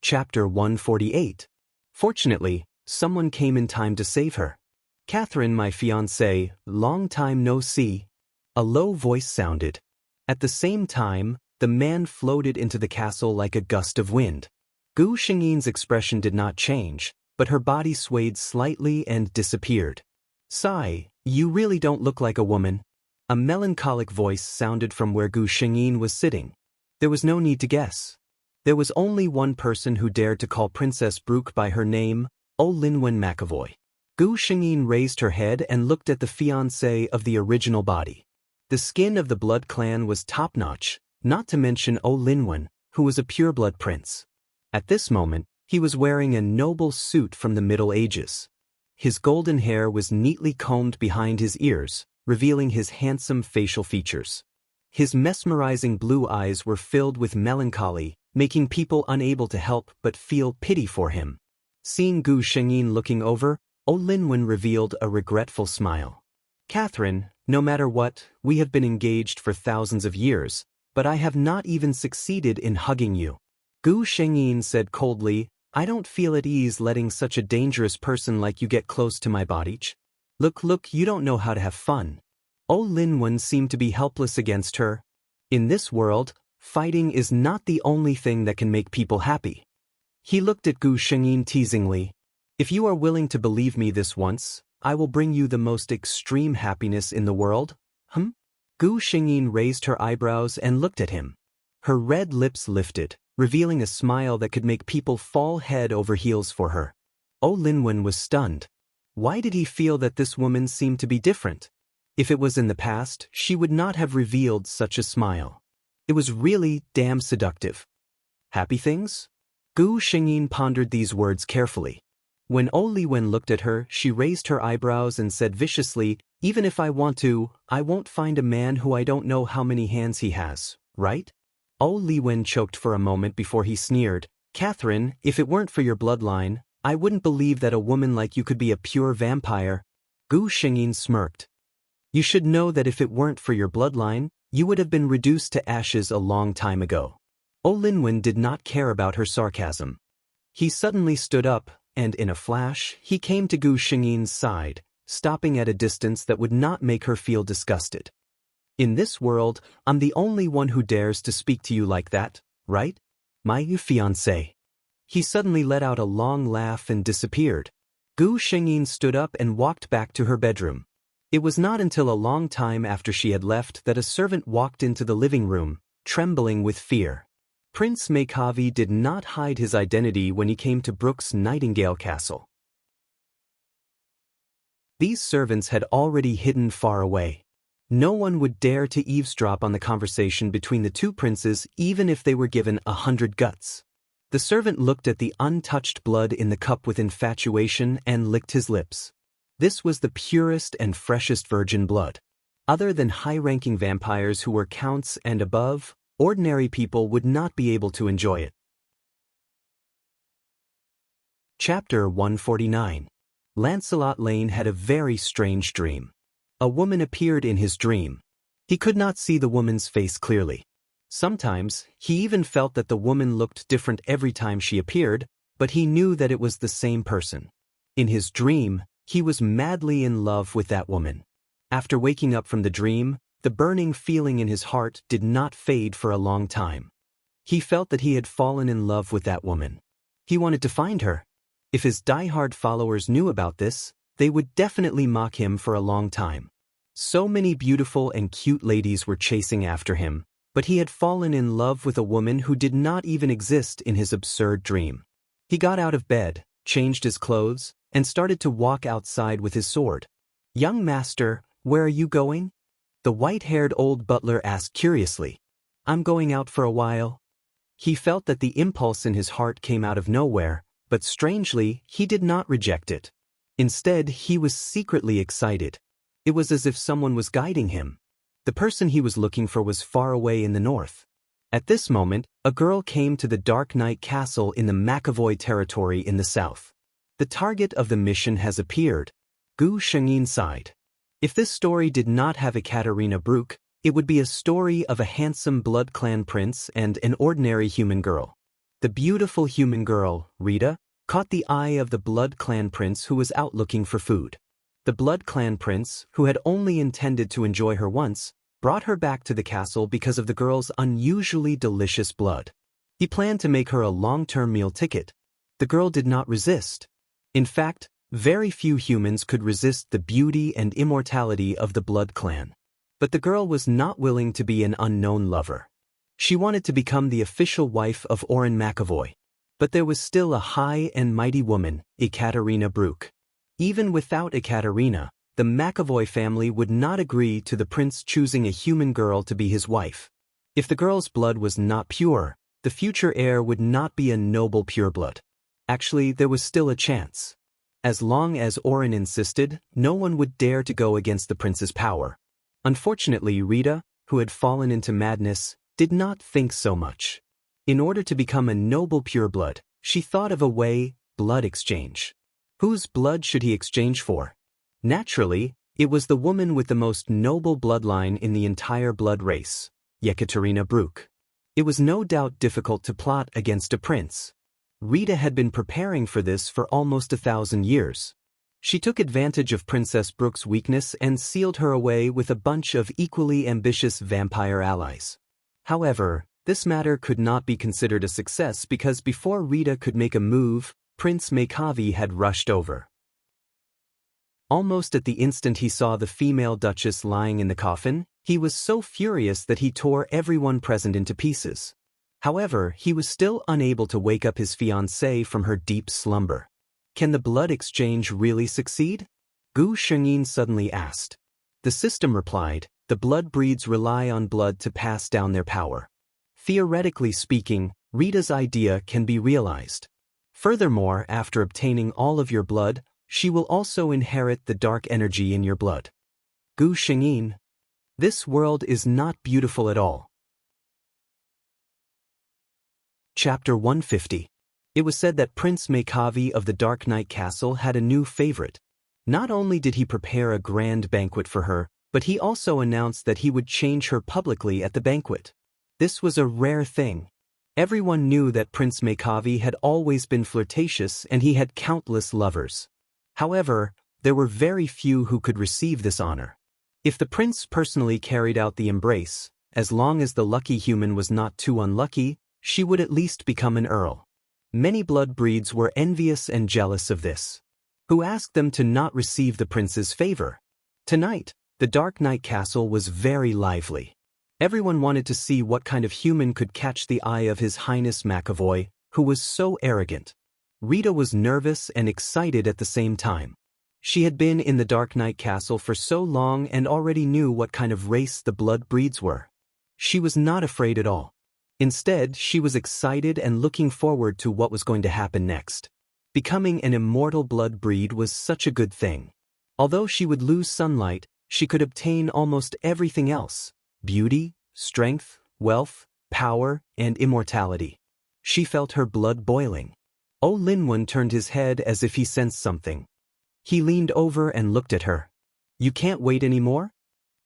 Speaker 1: Chapter 148. Fortunately, someone came in time to save her. Catherine, my fiancée, long time no see. A low voice sounded. At the same time, the man floated into the castle like a gust of wind. Gu Xingyin's expression did not change, but her body swayed slightly and disappeared. Sigh, you really don't look like a woman. A melancholic voice sounded from where Gu Xingyin was sitting. There was no need to guess. There was only one person who dared to call Princess Brooke by her name, O Linwen McAvoy. Gu Xingyin raised her head and looked at the fiancé of the original body. The skin of the blood clan was top-notch, not to mention O Linwen, who was a pureblood prince. At this moment, he was wearing a noble suit from the Middle Ages. His golden hair was neatly combed behind his ears, revealing his handsome facial features. His mesmerizing blue eyes were filled with melancholy, making people unable to help but feel pity for him. Seeing Gu Xingyin looking over, O Linwen revealed a regretful smile. Catherine, no matter what, we have been engaged for thousands of years, but I have not even succeeded in hugging you. Gu Xingyin said coldly, I don't feel at ease letting such a dangerous person like you get close to my body. Look, you don't know how to have fun. O Linwen seemed to be helpless against her. In this world, fighting is not the only thing that can make people happy. He looked at Gu Xingyin teasingly. If you are willing to believe me this once, I will bring you the most extreme happiness in the world. Gu Xingyin raised her eyebrows and looked at him. Her red lips lifted, revealing a smile that could make people fall head over heels for her. O Linwen was stunned. Why did he feel that this woman seemed to be different? If it was in the past, she would not have revealed such a smile. It was really damn seductive. Happy things? Gu Xingyin pondered these words carefully. When O Linwen looked at her, she raised her eyebrows and said viciously, even if I want to, I won't find a man who I don't know how many hands he has, right? O Linwen choked for a moment before he sneered, Catherine, if it weren't for your bloodline, I wouldn't believe that a woman like you could be a pure vampire. Gu Xingyin smirked. You should know that if it weren't for your bloodline, you would have been reduced to ashes a long time ago. O Linwen did not care about her sarcasm. He suddenly stood up, and in a flash, he came to Gu Xingyin's side, stopping at a distance that would not make her feel disgusted. In this world, I'm the only one who dares to speak to you like that, right? My fiancé. He suddenly let out a long laugh and disappeared. Gu Xingyin stood up and walked back to her bedroom. It was not until a long time after she had left that a servant walked into the living room, trembling with fear. Prince Makavi did not hide his identity when he came to Brooke's Nightingale Castle. These servants had already hidden far away. No one would dare to eavesdrop on the conversation between the two princes even if they were given 100 guts. The servant looked at the untouched blood in the cup with infatuation and licked his lips. This was the purest and freshest virgin blood. Other than high-ranking vampires who were counts and above, ordinary people would not be able to enjoy it. Chapter 149. Lancelot Lane had a very strange dream. A woman appeared in his dream. He could not see the woman's face clearly. Sometimes, he even felt that the woman looked different every time she appeared, but he knew that it was the same person. In his dream, he was madly in love with that woman. After waking up from the dream, the burning feeling in his heart did not fade for a long time. He felt that he had fallen in love with that woman. He wanted to find her. If his die-hard followers knew about this, they would definitely mock him for a long time. So many beautiful and cute ladies were chasing after him, but he had fallen in love with a woman who did not even exist in his absurd dream. He got out of bed, changed his clothes, and started to walk outside with his sword. "Young master, where are you going?" The white-haired old butler asked curiously. "I'm going out for a while." He felt that the impulse in his heart came out of nowhere, but strangely, he did not reject it. Instead, he was secretly excited. It was as if someone was guiding him. The person he was looking for was far away in the north. At this moment, a girl came to the Dark Knight Castle in the McAvoy territory in the south. The target of the mission has appeared. Gu Xingyin sighed. If this story did not have a Katarina Brooke, it would be a story of a handsome blood clan prince and an ordinary human girl. The beautiful human girl, Rita, caught the eye of the blood clan prince who was out looking for food. The Blood Clan prince, who had only intended to enjoy her once, brought her back to the castle because of the girl's unusually delicious blood. He planned to make her a long-term meal ticket. The girl did not resist. In fact, very few humans could resist the beauty and immortality of the Blood Clan. But the girl was not willing to be an unknown lover. She wanted to become the official wife of Oren McAvoy. But there was still a high and mighty woman, Ekaterina Brooke. Even without Ekaterina, the McAvoy family would not agree to the prince choosing a human girl to be his wife. If the girl's blood was not pure, the future heir would not be a noble pureblood. Actually, there was still a chance. As long as Oren insisted, no one would dare to go against the prince's power. Unfortunately, Rita, who had fallen into madness, did not think so much. In order to become a noble pureblood, she thought of a way: blood exchange. Whose blood should he exchange for? Naturally, it was the woman with the most noble bloodline in the entire blood race, Ekaterina Brooke. It was no doubt difficult to plot against a prince. Rita had been preparing for this for almost 1,000 years. She took advantage of Princess Brooke's weakness and sealed her away with a bunch of equally ambitious vampire allies. However, this matter could not be considered a success because before Rita could make a move, Prince Makavi had rushed over. Almost at the instant he saw the female duchess lying in the coffin, he was so furious that he tore everyone present into pieces. However, he was still unable to wake up his fiancée from her deep slumber. Can the blood exchange really succeed? Gu Shengyin suddenly asked. The system replied, the blood breeds rely on blood to pass down their power. Theoretically speaking, Rita's idea can be realized. Furthermore, after obtaining all of your blood, she will also inherit the dark energy in your blood. Gu Shengyin. This world is not beautiful at all. Chapter 150. It was said that Prince Makavi of the Dark Knight Castle had a new favorite. Not only did he prepare a grand banquet for her, but he also announced that he would change her publicly at the banquet. This was a rare thing. Everyone knew that Prince Makavi had always been flirtatious and he had countless lovers. However, there were very few who could receive this honor. If the prince personally carried out the embrace, as long as the lucky human was not too unlucky, she would at least become an earl. Many blood breeds were envious and jealous of this. Who asked them to not receive the prince's favor? Tonight, the Dark Knight Castle was very lively. Everyone wanted to see what kind of human could catch the eye of His Highness McAvoy, who was so arrogant. Rita was nervous and excited at the same time. She had been in the Dark Knight Castle for so long and already knew what kind of race the blood breeds were. She was not afraid at all. Instead, she was excited and looking forward to what was going to happen next. Becoming an immortal blood breed was such a good thing. Although she would lose sunlight, she could obtain almost everything else: beauty, strength, wealth, power, and immortality. She felt her blood boiling. Oh Linwen turned his head as if he sensed something. He leaned over and looked at her. You can't wait anymore?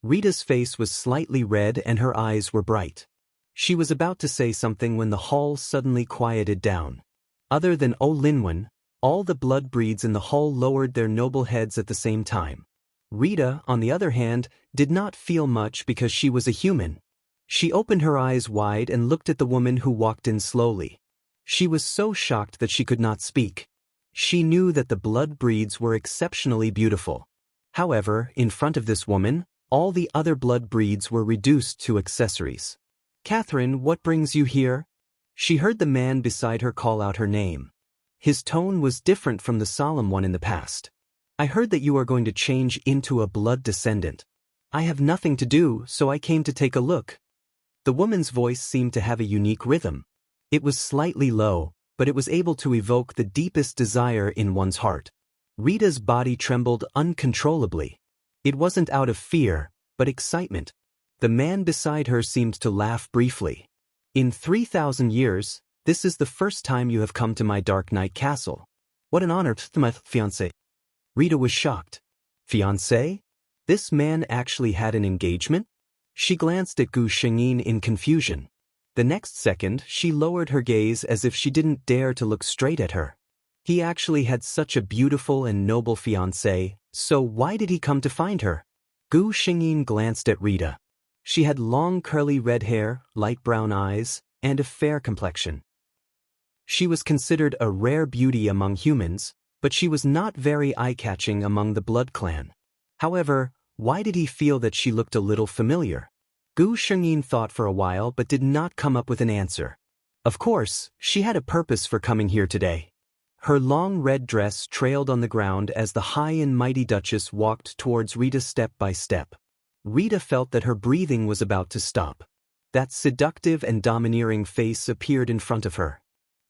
Speaker 1: Rita's face was slightly red and her eyes were bright. She was about to say something when the hall suddenly quieted down. Other than Oh Linwen, all the blood breeds in the hall lowered their noble heads at the same time. Rita, on the other hand, did not feel much because she was a human. She opened her eyes wide and looked at the woman who walked in slowly. She was so shocked that she could not speak. She knew that the blood breeds were exceptionally beautiful. However, in front of this woman, all the other blood breeds were reduced to accessories. Catherine, what brings you here? She heard the man beside her call out her name. His tone was different from the solemn one in the past. I heard that you are going to change into a blood descendant. I have nothing to do, so I came to take a look. The woman's voice seemed to have a unique rhythm. It was slightly low, but it was able to evoke the deepest desire in one's heart. Rita's body trembled uncontrollably. It wasn't out of fear, but excitement. The man beside her seemed to laugh briefly. In 3,000 years, this is the first time you have come to my Dark Knight Castle. What an honor to my fiancé. Rita was shocked. Fiancé? This man actually had an engagement? She glanced at Gu Shengyin in confusion. The next second, she lowered her gaze as if she didn't dare to look straight at her. He actually had such a beautiful and noble fiancée, So why did he come to find her? Gu Xingyin glanced at Rita. She had long curly red hair, light brown eyes, and a fair complexion. She was considered a rare beauty among humans, but she was not very eye-catching among the blood clan. However, why did he feel that she looked a little familiar? Gu Xingyin thought for a while but did not come up with an answer. Of course, she had a purpose for coming here today. Her long red dress trailed on the ground as the high and mighty Duchess walked towards Rita step by step. Rita felt that her breathing was about to stop. That seductive and domineering face appeared in front of her.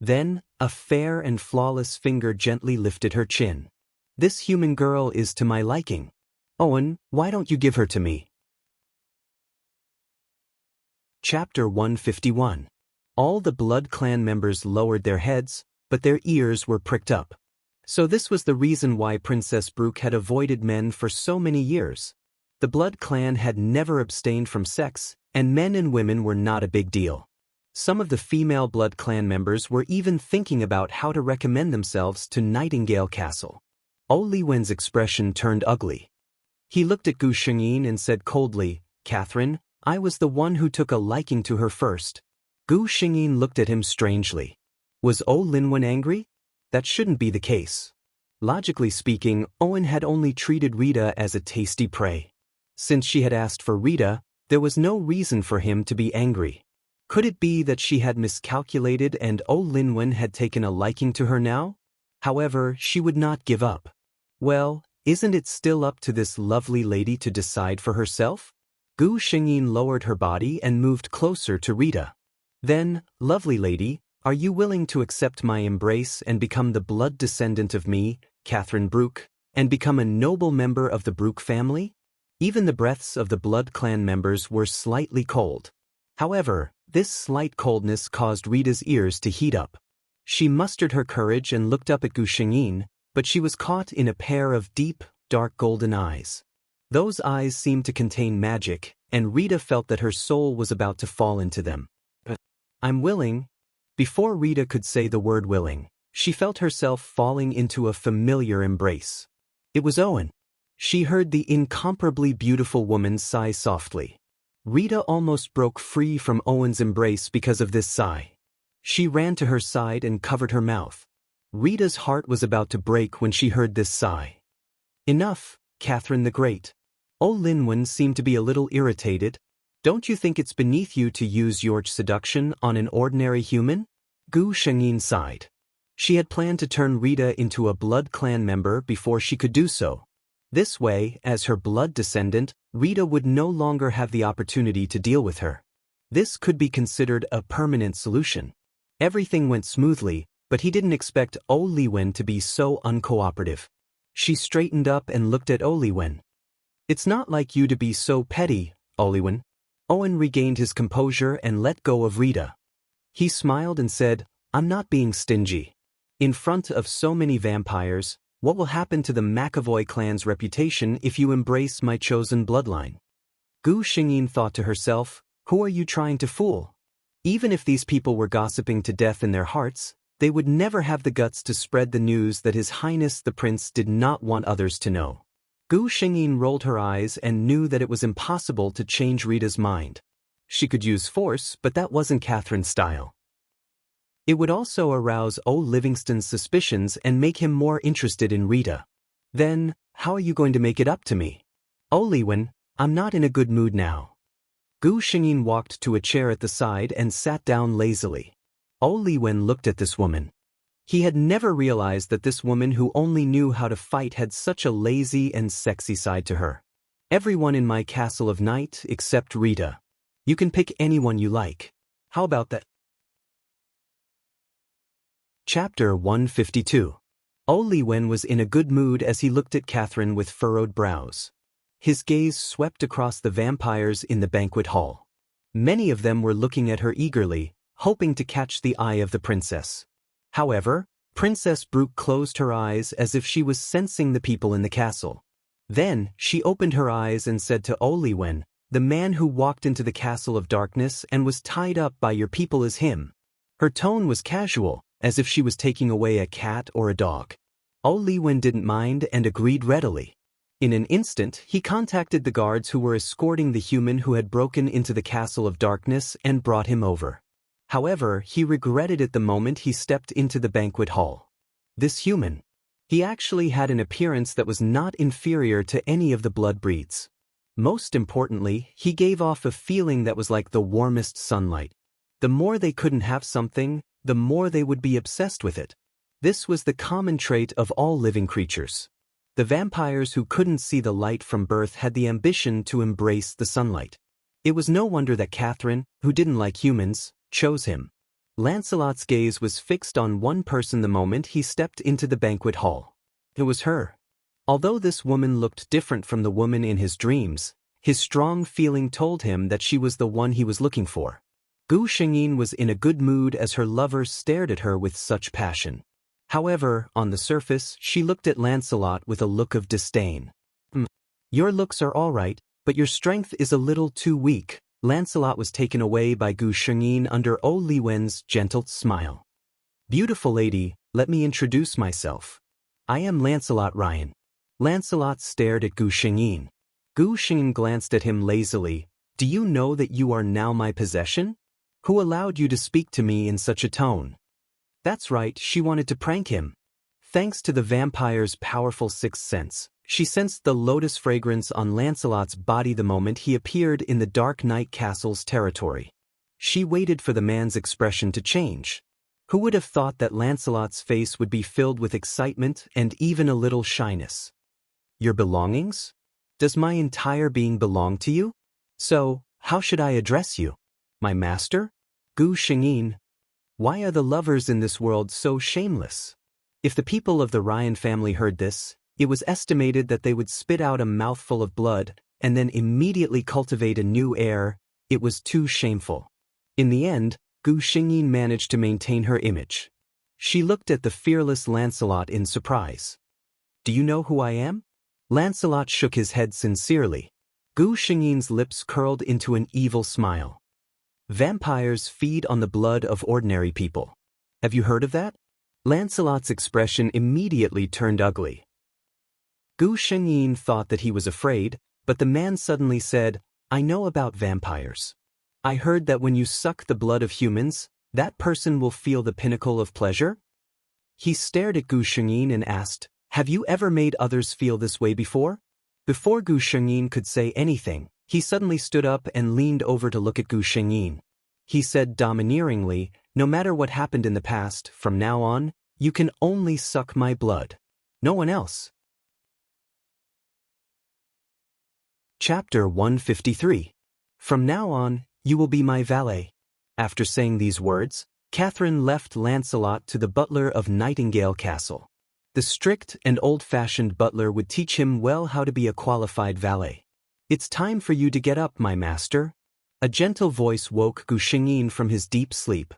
Speaker 1: Then, a fair and flawless finger gently lifted her chin. This human girl is to my liking. Owen, why don't you give her to me? Chapter 151. All the Blood Clan members lowered their heads, but their ears were pricked up. So this was the reason why Princess Brooke had avoided men for so many years. The Blood Clan had never abstained from sex, and men and women were not a big deal. Some of the female Blood Clan members were even thinking about how to recommend themselves to Nightingale Castle. O Li Wen's expression turned ugly. He looked at Gu Xingyin and said coldly, "Catherine, I was the one who took a liking to her first." Gu Xingyin looked at him strangely. Was O Linwen angry? That shouldn't be the case. Logically speaking, Owen had only treated Rita as a tasty prey. Since she had asked for Rita, there was no reason for him to be angry. Could it be that she had miscalculated and O Linwen had taken a liking to her now? However, she would not give up. Well, isn't it still up to this lovely lady to decide for herself? Gu Xingyin lowered her body and moved closer to Rita. Then, lovely lady, are you willing to accept my embrace and become the blood descendant of me, Catherine Brooke, and become a noble member of the Brooke family? Even the breaths of the Blood Clan members were slightly cold. However, this slight coldness caused Rita's ears to heat up. She mustered her courage and looked up at Gu Xingyin, but she was caught in a pair of deep, dark golden eyes. Those eyes seemed to contain magic, and Rita felt that her soul was about to fall into them. I'm willing. Before Rita could say the word willing, she felt herself falling into a familiar embrace. It was Owen. She heard the incomparably beautiful woman sigh softly. Rita almost broke free from Owen's embrace because of this sigh. She ran to her side and covered her mouth. Rita's heart was about to break when she heard this sigh. Enough, Catherine the Great. O Linwen seemed to be a little irritated. Don't you think it's beneath you to use your seduction on an ordinary human? Gu Xingyin sighed. She had planned to turn Rita into a Blood Clan member before she could do so. This way, as her blood descendant, Rita would no longer have the opportunity to deal with her. This could be considered a permanent solution. Everything went smoothly, but he didn't expect O Li Wen to be so uncooperative. She straightened up and looked at O Li Wen. It's not like you to be so petty, O Li Wen. Owen regained his composure and let go of Rita. He smiled and said, I'm not being stingy. In front of so many vampires, what will happen to the McAvoy clan's reputation if you embrace my chosen bloodline? Gu Xingyin thought to herself, who are you trying to fool? Even if these people were gossiping to death in their hearts, they would never have the guts to spread the news that His Highness the Prince did not want others to know. Gu Xingyin rolled her eyes and knew that it was impossible to change Rita's mind. She could use force, but that wasn't Catherine's style. It would also arouse O Livingston's suspicions and make him more interested in Rita. Then, how are you going to make it up to me? O Li Wen, I'm not in a good mood now. Gu Xingyin walked to a chair at the side and sat down lazily. O Li Wen looked at this woman. He had never realized that this woman who only knew how to fight had such a lazy and sexy side to her. Everyone in my castle of night except Rita. You can pick anyone you like. How about that? Chapter 152. O Li Wen was in a good mood as he looked at Catherine with furrowed brows. His gaze swept across the vampires in the banquet hall. Many of them were looking at her eagerly, hoping to catch the eye of the princess. However, Princess Brooke closed her eyes as if she was sensing the people in the castle. Then, she opened her eyes and said to O Li Wen, the man who walked into the castle of darkness and was tied up by your people is him. Her tone was casual, as if she was taking away a cat or a dog. O Li Wen didn't mind and agreed readily. In an instant, he contacted the guards who were escorting the human who had broken into the Castle of Darkness and brought him over. However, he regretted it the moment he stepped into the banquet hall. This human. He actually had an appearance that was not inferior to any of the blood breeds. Most importantly, he gave off a feeling that was like the warmest sunlight. The more they couldn't have something, the more they would be obsessed with it. This was the common trait of all living creatures. The vampires who couldn't see the light from birth had the ambition to embrace the sunlight. It was no wonder that Catherine, who didn't like humans, chose him. Lancelot's gaze was fixed on one person the moment he stepped into the banquet hall. It was her. Although this woman looked different from the woman in his dreams, his strong feeling told him that she was the one he was looking for. Gu Shengyin was in a good mood as her lover stared at her with such passion. However, on the surface, she looked at Lancelot with a look of disdain. Your looks are all right, but your strength is a little too weak. Lancelot was taken away by Gu Shengyin under O Li Wen's gentle smile. Beautiful lady, let me introduce myself. I am Lancelot Ryan. Lancelot stared at Gu Shengyin. Gu Shengyin glanced at him lazily. Do you know that you are now my possession? Who allowed you to speak to me in such a tone? That's right, she wanted to prank him. Thanks to the vampire's powerful sixth sense, she sensed the lotus fragrance on Lancelot's body the moment he appeared in the Dark Knight Castle's territory. She waited for the man's expression to change. Who would have thought that Lancelot's face would be filled with excitement and even a little shyness? Your belongings? Does my entire being belong to you? So, how should I address you? My master? Gu Shengyin. Why are the lovers in this world so shameless? If the people of the Ryan family heard this, it was estimated that they would spit out a mouthful of blood and then immediately cultivate a new heir. It was too shameful. In the end, Gu Shengyin managed to maintain her image. She looked at the fearless Lancelot in surprise. Do you know who I am? Lancelot shook his head sincerely. Gu Shengyin's lips curled into an evil smile. Vampires feed on the blood of ordinary people. Have you heard of that? Lancelot's expression immediately turned ugly. Gu Shengyin thought that he was afraid, but the man suddenly said, I know about vampires. I heard that when you suck the blood of humans, that person will feel the pinnacle of pleasure? He stared at Gu Shengyin and asked, Have you ever made others feel this way before? Before Gu Shengyin could say anything, he suddenly stood up and leaned over to look at Gu Shengyin. He said domineeringly, No matter what happened in the past, from now on, you can only suck my blood. No one else. Chapter 153. From now on, you will be my valet. After saying these words, Catherine left Lancelot to the butler of Nightingale Castle. The strict and old-fashioned butler would teach him well how to be a qualified valet. It's time for you to get up, my master. A gentle voice woke Gu Shengyin from his deep sleep.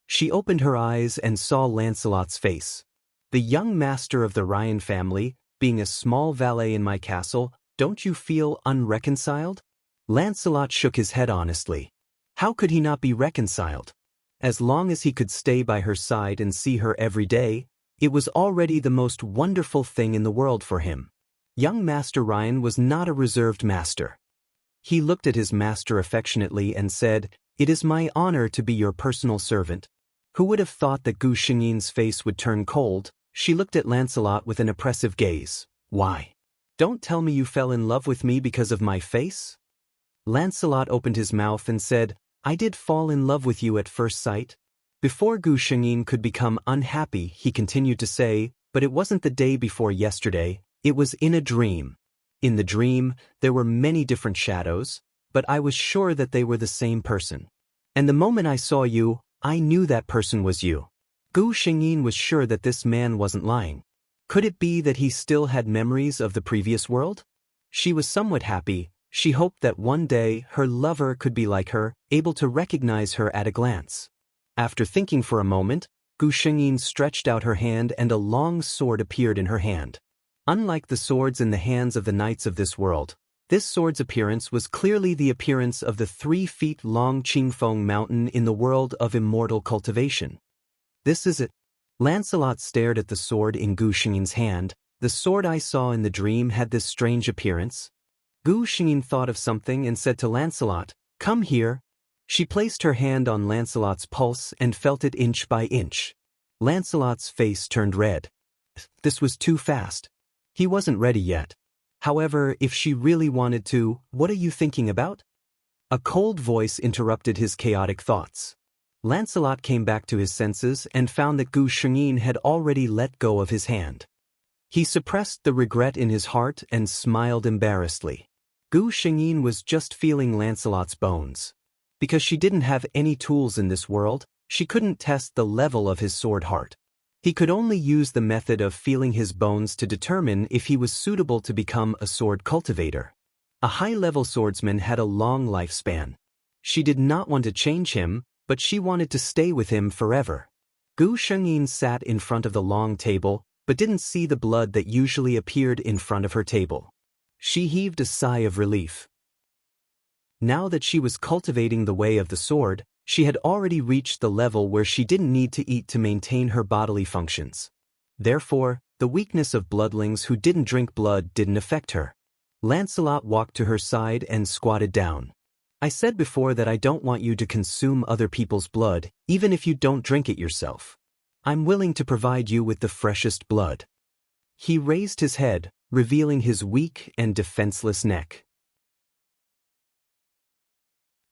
Speaker 1: She opened her eyes and saw Lancelot's face. The young master of the Ryan family, being a small valet in my castle, don't you feel unreconciled? Lancelot shook his head honestly. How could he not be reconciled? As long as he could stay by her side and see her every day, it was already the most wonderful thing in the world for him. Young Master Ryan was not a reserved master. He looked at his master affectionately and said, It is my honor to be your personal servant. Who would have thought that Gu Shengyin's face would turn cold? She looked at Lancelot with an oppressive gaze. Why? Don't tell me you fell in love with me because of my face? Lancelot opened his mouth and said, I did fall in love with you at first sight. Before Gu Shengyin could become unhappy, he continued to say, But it wasn't the day before yesterday. It was in a dream. In the dream, there were many different shadows, but I was sure that they were the same person. And the moment I saw you, I knew that person was you. Gu Shengyin was sure that this man wasn't lying. Could it be that he still had memories of the previous world? She was somewhat happy. She hoped that one day her lover could be like her, able to recognize her at a glance. After thinking for a moment, Gu Shengyin stretched out her hand and a long sword appeared in her hand. Unlike the swords in the hands of the knights of this world, this sword's appearance was clearly the appearance of the 3-feet-long Qingfeng mountain in the world of immortal cultivation. This is it. Lancelot stared at the sword in Gu Shengyin's hand, The sword I saw in the dream had this strange appearance. Gu Shengyin thought of something and said to Lancelot, "Come here." She placed her hand on Lancelot's pulse and felt it inch by inch. Lancelot's face turned red. This was too fast. He wasn't ready yet. However, if she really wanted to, what are you thinking about? A cold voice interrupted his chaotic thoughts. Lancelot came back to his senses and found that Gu Shengyin had already let go of his hand. He suppressed the regret in his heart and smiled embarrassedly. Gu Shengyin was just feeling Lancelot's bones. Because she didn't have any tools in this world, she couldn't test the level of his sword heart. He could only use the method of feeling his bones to determine if he was suitable to become a sword cultivator. A high-level swordsman had a long lifespan. She did not want to change him, but she wanted to stay with him forever. Gu Shengyin sat in front of the long table, but didn't see the blood that usually appeared in front of her table. She heaved a sigh of relief. Now that she was cultivating the way of the sword, she had already reached the level where she didn't need to eat to maintain her bodily functions. Therefore, the weakness of bloodlings who didn't drink blood didn't affect her. Lancelot walked to her side and squatted down. "I said before that I don't want you to consume other people's blood, even if you don't drink it yourself. I'm willing to provide you with the freshest blood." He raised his head, revealing his weak and defenseless neck.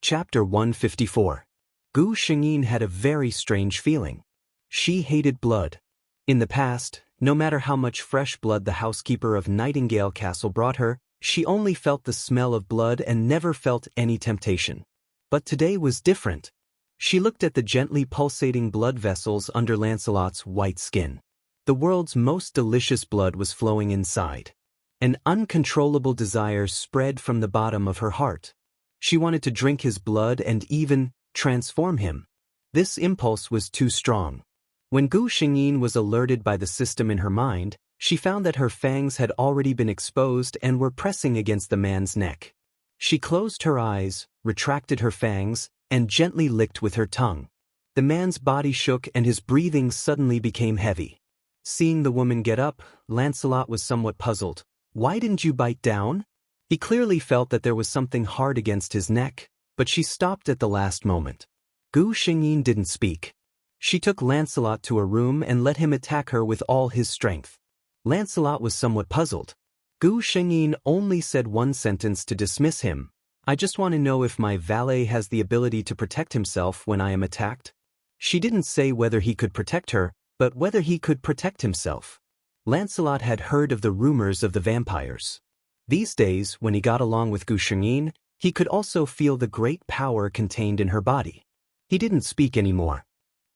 Speaker 1: Chapter 154. Gu Shengyin had a very strange feeling. She hated blood. In the past, no matter how much fresh blood the housekeeper of Nightingale Castle brought her, she only felt the smell of blood and never felt any temptation. But today was different. She looked at the gently pulsating blood vessels under Lancelot's white skin. The world's most delicious blood was flowing inside. An uncontrollable desire spread from the bottom of her heart. She wanted to drink his blood and even transform him. This impulse was too strong. When Gu Shengyin was alerted by the system in her mind, she found that her fangs had already been exposed and were pressing against the man's neck. She closed her eyes, retracted her fangs, and gently licked with her tongue. The man's body shook and his breathing suddenly became heavy. Seeing the woman get up, Lancelot was somewhat puzzled. "Why didn't you bite down?" He clearly felt that there was something hard against his neck, but she stopped at the last moment. Gu Shengyin didn't speak. She took Lancelot to a room and let him attack her with all his strength. Lancelot was somewhat puzzled. Gu Shengyin only said one sentence to dismiss him. "I just want to know if my valet has the ability to protect himself when I am attacked." She didn't say whether he could protect her, but whether he could protect himself. Lancelot had heard of the rumors of the vampires. These days, when he got along with Gu Shengyin, he could also feel the great power contained in her body. He didn't speak anymore.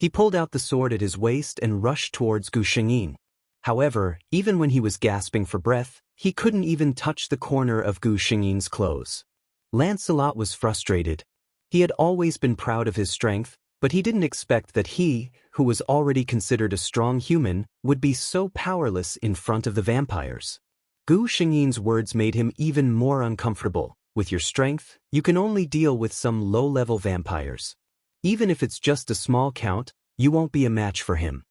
Speaker 1: He pulled out the sword at his waist and rushed towards Gu Shengyin. However, even when he was gasping for breath, he couldn't even touch the corner of Gu Shengyin's clothes. Lancelot was frustrated. He had always been proud of his strength, but he didn't expect that he, who was already considered a strong human, would be so powerless in front of the vampires. Gu Shengyin's words made him even more uncomfortable. "With your strength, you can only deal with some low-level vampires. Even if it's just a small count, you won't be a match for him."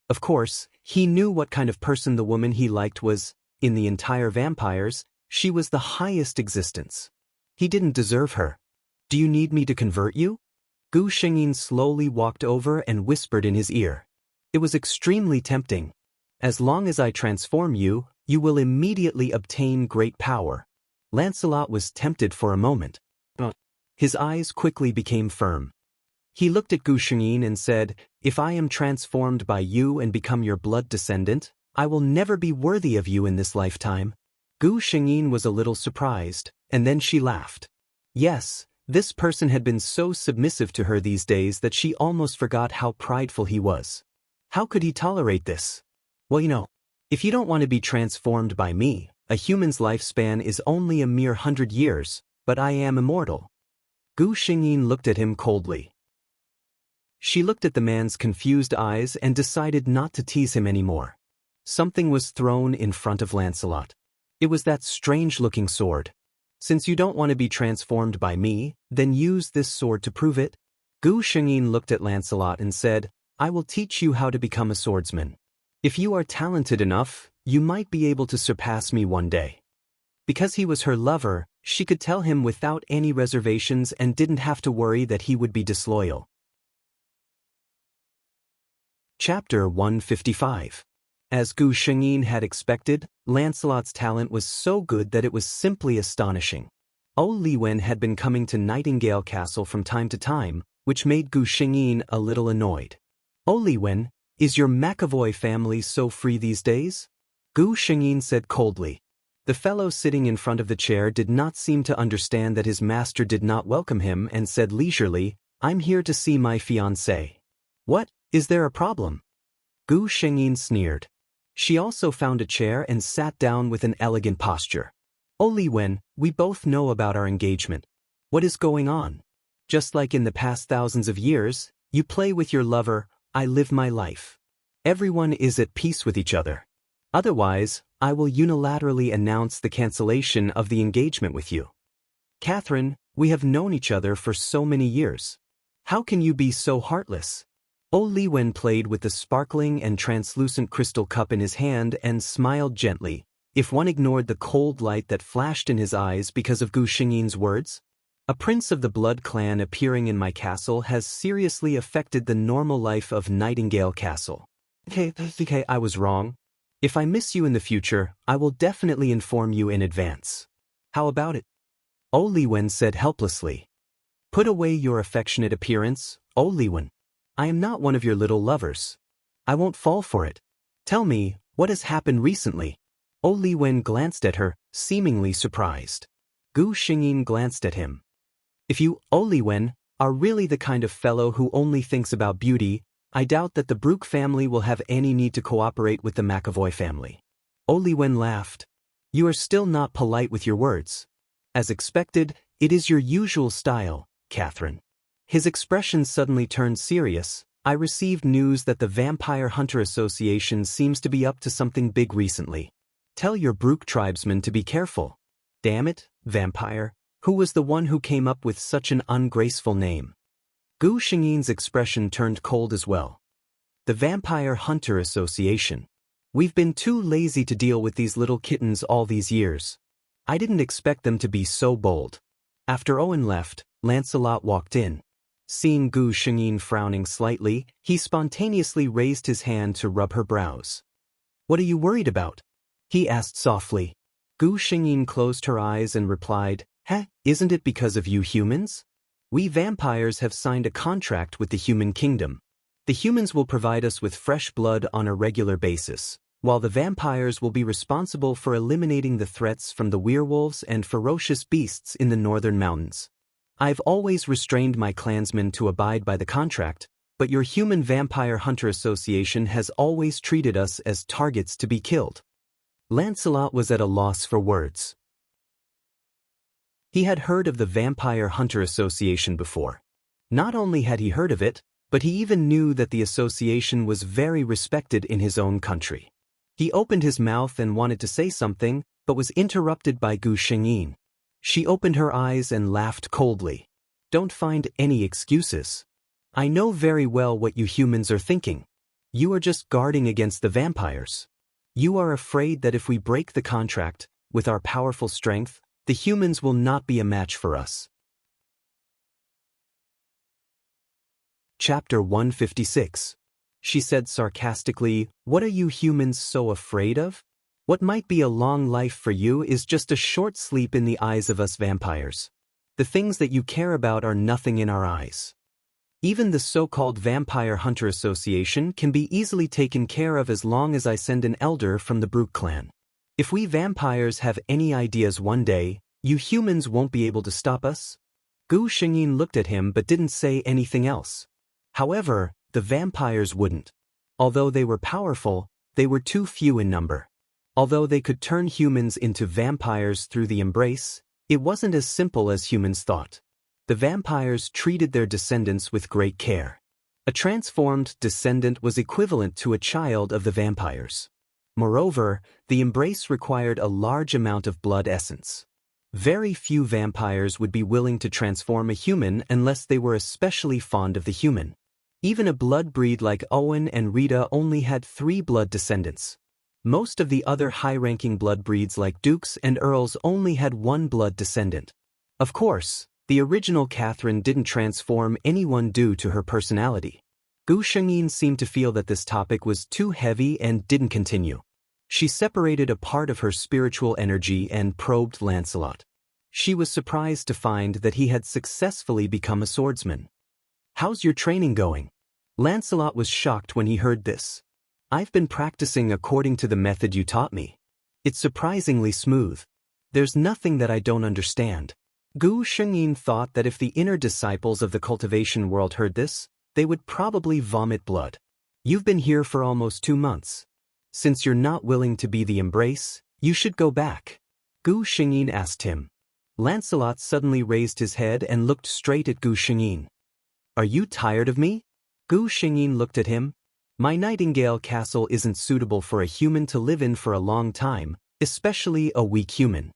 Speaker 1: Of course, he knew what kind of person the woman he liked was. In the entire vampires, she was the highest existence. He didn't deserve her. "Do you need me to convert you?" Gu Shengyin slowly walked over and whispered in his ear. It was extremely tempting. "As long as I transform you, you will immediately obtain great power." Lancelot was tempted for a moment. His eyes quickly became firm. He looked at Gu Shengyin and said, "If I am transformed by you and become your blood descendant, I will never be worthy of you in this lifetime." Gu Shengyin was a little surprised, and then she laughed. Yes, this person had been so submissive to her these days that she almost forgot how prideful he was. How could he tolerate this? "Well, if you don't want to be transformed by me, a human's lifespan is only a mere 100 years, but I am immortal." Gu Shengyin looked at him coldly. She looked at the man's confused eyes and decided not to tease him anymore. Something was thrown in front of Lancelot. It was that strange-looking sword. "Since you don't want to be transformed by me, then use this sword to prove it." Gu Shengyin looked at Lancelot and said, "I will teach you how to become a swordsman. If you are talented enough, you might be able to surpass me one day. Because he was her lover, she could tell him without any reservations and didn't have to worry that he would be disloyal. Chapter 155. As Gu Shengyin had expected, Lancelot's talent was so good that it was simply astonishing. Liwen had been coming to Nightingale Castle from time to time, which made Gu Shengyin a little annoyed. Liwen, is your McAvoy family so free these days? Gu Shengyin said coldly. The fellow sitting in front of the chair did not seem to understand that his master did not welcome him and said leisurely, I'm here to see my fiancée. What, is there a problem? Gu Shengyin sneered. She also found a chair and sat down with an elegant posture. Liwen, we both know about our engagement. What is going on? Just like in the past thousands of years, you play with your lover, I live my life. Everyone is at peace with each other. Otherwise, I will unilaterally announce the cancellation of the engagement with you. Catherine, we have known each other for so many years. How can you be so heartless? Liwen played with the sparkling and translucent crystal cup in his hand and smiled gently, if one ignored the cold light that flashed in his eyes because of Gu Shengyin's words. A prince of the blood clan appearing in my castle has seriously affected the normal life of Nightingale Castle. Okay, I was wrong. If I miss you in the future, I will definitely inform you in advance. How about it? Liwen said helplessly. Put away your affectionate appearance, Liwen. I am not one of your little lovers. I won't fall for it. Tell me, what has happened recently? Liwen glanced at her, seemingly surprised. Gu Shengyin glanced at him. If you, Liwen, are really the kind of fellow who only thinks about beauty, I doubt that the Brooke family will have any need to cooperate with the McAvoy family. Liwen laughed. You are still not polite with your words. As expected, it is your usual style, Catherine. His expression suddenly turned serious. I received news that the Vampire Hunter Association seems to be up to something big recently. Tell your Brooke tribesmen to be careful. Damn it, vampire, who was the one who came up with such an ungraceful name? Gu Shengyin's expression turned cold as well. The Vampire Hunter Association. We've been too lazy to deal with these little kittens all these years. I didn't expect them to be so bold. After Owen left, Lancelot walked in. Seeing Gu Shengyin frowning slightly, he spontaneously raised his hand to rub her brows. What are you worried about? He asked softly. Gu Shengyin closed her eyes and replied, Isn't it because of you humans? We vampires have signed a contract with the human kingdom. The humans will provide us with fresh blood on a regular basis, while the vampires will be responsible for eliminating the threats from the werewolves and ferocious beasts in the northern mountains. I've always restrained my clansmen to abide by the contract, but your Human Vampire Hunter Association has always treated us as targets to be killed. Lancelot was at a loss for words. He had heard of the Vampire Hunter Association before. Not only had he heard of it, but he even knew that the association was very respected in his own country. He opened his mouth and wanted to say something, but was interrupted by Gu Shengyin. She opened her eyes and laughed coldly. Don't find any excuses. I know very well what you humans are thinking. You are just guarding against the vampires. You are afraid that if we break the contract, with our powerful strength, the humans will not be a match for us. Chapter 156. She said sarcastically, What are you humans so afraid of? What might be a long life for you is just a short sleep in the eyes of us vampires. The things that you care about are nothing in our eyes. Even the so-called Vampire Hunter Association can be easily taken care of as long as I send an elder from the Brooke clan. If we vampires have any ideas one day, you humans won't be able to stop us. Gu Shengyin looked at him but didn't say anything else. However, the vampires wouldn't. Although they were powerful, they were too few in number. Although they could turn humans into vampires through the embrace, it wasn't as simple as humans thought. The vampires treated their descendants with great care. A transformed descendant was equivalent to a child of the vampires. Moreover, the embrace required a large amount of blood essence. Very few vampires would be willing to transform a human unless they were especially fond of the human. Even a blood breed like Owen and Rita only had 3 blood descendants. Most of the other high-ranking blood breeds like dukes and earls only had one blood descendant. Of course, the original Catherine didn't transform anyone due to her personality. Gu Shengyin seemed to feel that this topic was too heavy and didn't continue. She separated a part of her spiritual energy and probed Lancelot. She was surprised to find that he had successfully become a swordsman. "How's your training going?" Lancelot was shocked when he heard this. "I've been practicing according to the method you taught me. It's surprisingly smooth. There's nothing that I don't understand." Gu Shengyin thought that if the inner disciples of the cultivation world heard this, they would probably vomit blood. "You've been here for almost 2 months. Since you're not willing to be the embrace, you should go back," Gu Shengyin asked him. Lancelot suddenly raised his head and looked straight at Gu Shengyin. "Are you tired of me?" Gu Shengyin looked at him. "My Nightingale Castle isn't suitable for a human to live in for a long time, especially a weak human.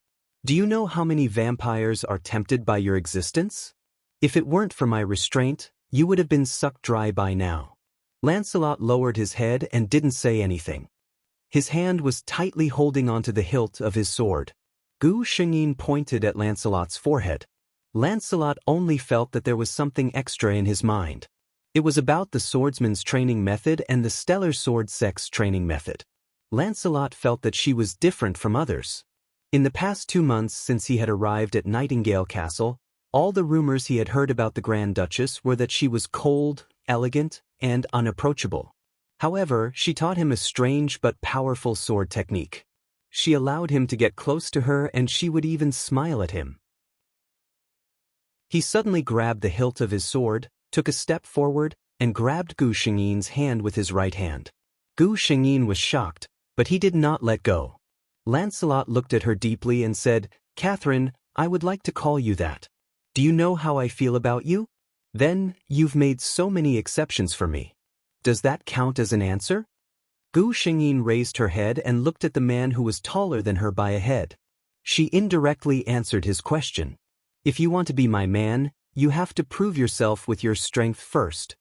Speaker 1: Do you know how many vampires are tempted by your existence? If it weren't for my restraint, you would have been sucked dry by now." Lancelot lowered his head and didn't say anything. His hand was tightly holding onto the hilt of his sword. Gu Shengyin pointed at Lancelot's forehead. Lancelot only felt that there was something extra in his mind. It was about the swordsman's training method and the stellar sword sex training method. Lancelot felt that she was different from others. In the past 2 months since he had arrived at Nightingale Castle, all the rumors he had heard about the Grand Duchess were that she was cold, elegant, and unapproachable. However, she taught him a strange but powerful sword technique. She allowed him to get close to her and she would even smile at him. He suddenly grabbed the hilt of his sword, took a step forward, and grabbed Gu Shengyin's hand with his right hand. Gu Shengyin was shocked, but he did not let go. Lancelot looked at her deeply and said, "Catherine, I would like to call you that. Do you know how I feel about you? Then, you've made so many exceptions for me. Does that count as an answer?" Gu Shengyin raised her head and looked at the man who was taller than her by a head. She indirectly answered his question. "If you want to be my man, you have to prove yourself with your strength first."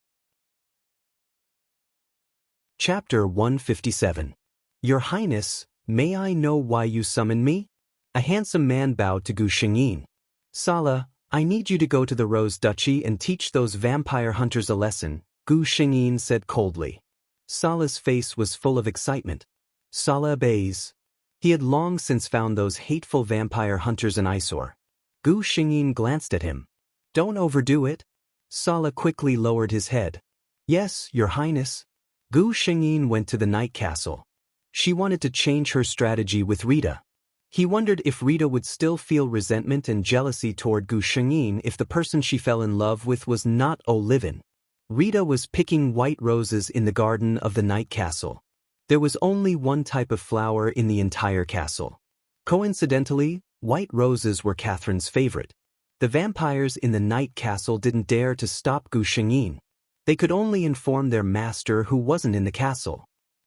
Speaker 1: Chapter 157. Your Highness, may I know why you summoned me? A handsome man bowed to Gu Shengyin. "Sala, I need you to go to the Rose Duchy and teach those vampire hunters a lesson," Gu Shengyin said coldly. Sala's face was full of excitement. Sala obeys. He had long since found those hateful vampire hunters an eyesore. Gu Shengyin glanced at him. "Don't overdo it." Sala quickly lowered his head. "Yes, Your Highness." Gu Shengyin went to the Night Castle. She wanted to change her strategy with Rita. He wondered if Rita would still feel resentment and jealousy toward Gu Shengyin if the person she fell in love with was not Olivin. Rita was picking white roses in the garden of the Night Castle. There was only one type of flower in the entire castle. Coincidentally, white roses were Catherine's favorite. The vampires in the Night Castle didn't dare to stop Gu Shengyin. They could only inform their master who wasn't in the castle.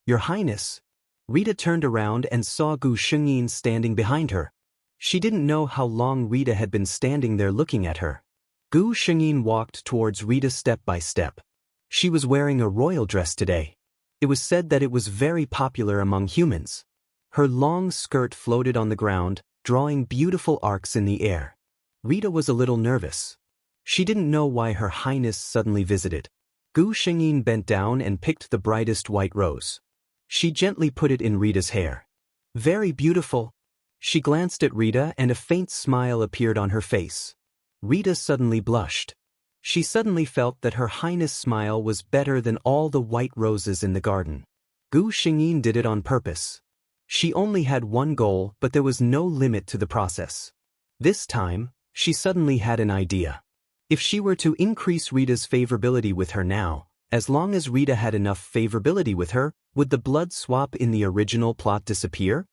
Speaker 1: "Your Highness." Rita turned around and saw Gu Shengyin standing behind her. She didn't know how long Rita had been standing there looking at her. Gu Shengyin walked towards Rita step by step. She was wearing a royal dress today. It was said that it was very popular among humans. Her long skirt floated on the ground, drawing beautiful arcs in the air. Rita was a little nervous. She didn't know why Her Highness suddenly visited. Gu Shengyin bent down and picked the brightest white rose. She gently put it in Rita's hair. "Very beautiful." She glanced at Rita and a faint smile appeared on her face. Rita suddenly blushed. She suddenly felt that Her Highness' smile was better than all the white roses in the garden. Gu Shengyin did it on purpose. She only had one goal, but there was no limit to the process. This time, she suddenly had an idea. If she were to increase Rita's favorability with her now, as long as Rita had enough favorability with her, would the blood swap in the original plot disappear?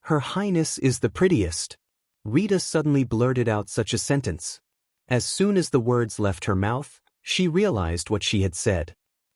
Speaker 1: "Her Highness is the prettiest." Rita suddenly blurted out such a sentence. As soon as the words left her mouth, she realized what she had said.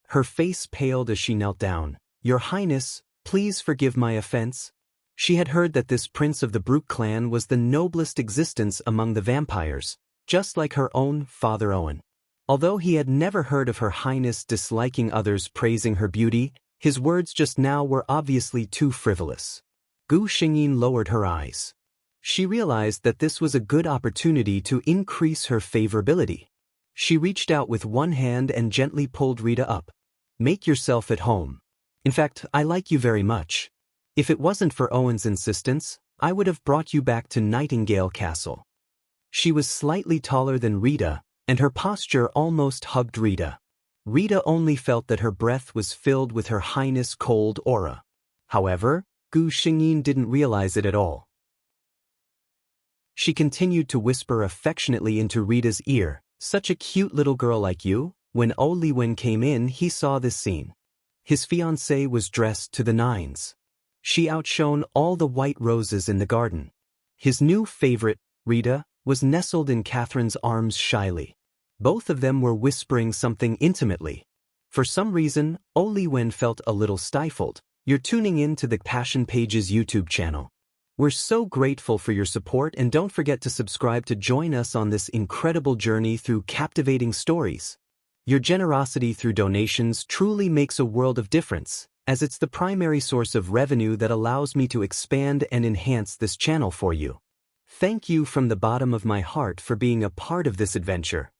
Speaker 1: Her face paled as she knelt down. "Your Highness, please forgive my offense." She had heard that this prince of the Brooke clan was the noblest existence among the vampires, just like her own father Owen. Although he had never heard of Her Highness disliking others praising her beauty, His words just now were obviously too frivolous. Gu Xingyin lowered her eyes. She realized that this was a good opportunity to increase her favorability. She reached out with one hand and gently pulled Rita up. Make yourself at home. In fact, I like you very much. If it wasn't for Owen's insistence, I would have brought you back to Nightingale Castle. She was slightly taller than Rita, and her posture almost hugged Rita. Rita only felt that her breath was filled with Her Highness' cold aura. However, Gu Xingyin didn't realize it at all. She continued to whisper affectionately into Rita's ear, "Such a cute little girl like you." When O Liwen came in, he saw this scene. His fiancée was dressed to the nines. She outshone all the white roses in the garden. His new favorite, Rita, was nestled in Catherine's arms shyly. Both of them were whispering something intimately. For some reason, O Liwen felt a little stifled. You're tuning in to the Passion Pages YouTube channel. We're so grateful for your support, and don't forget to subscribe to join us on this incredible journey through captivating stories. Your generosity through donations truly makes a world of difference, as it's the primary source of revenue that allows me to expand and enhance this channel for you. Thank you from the bottom of my heart for being a part of this adventure.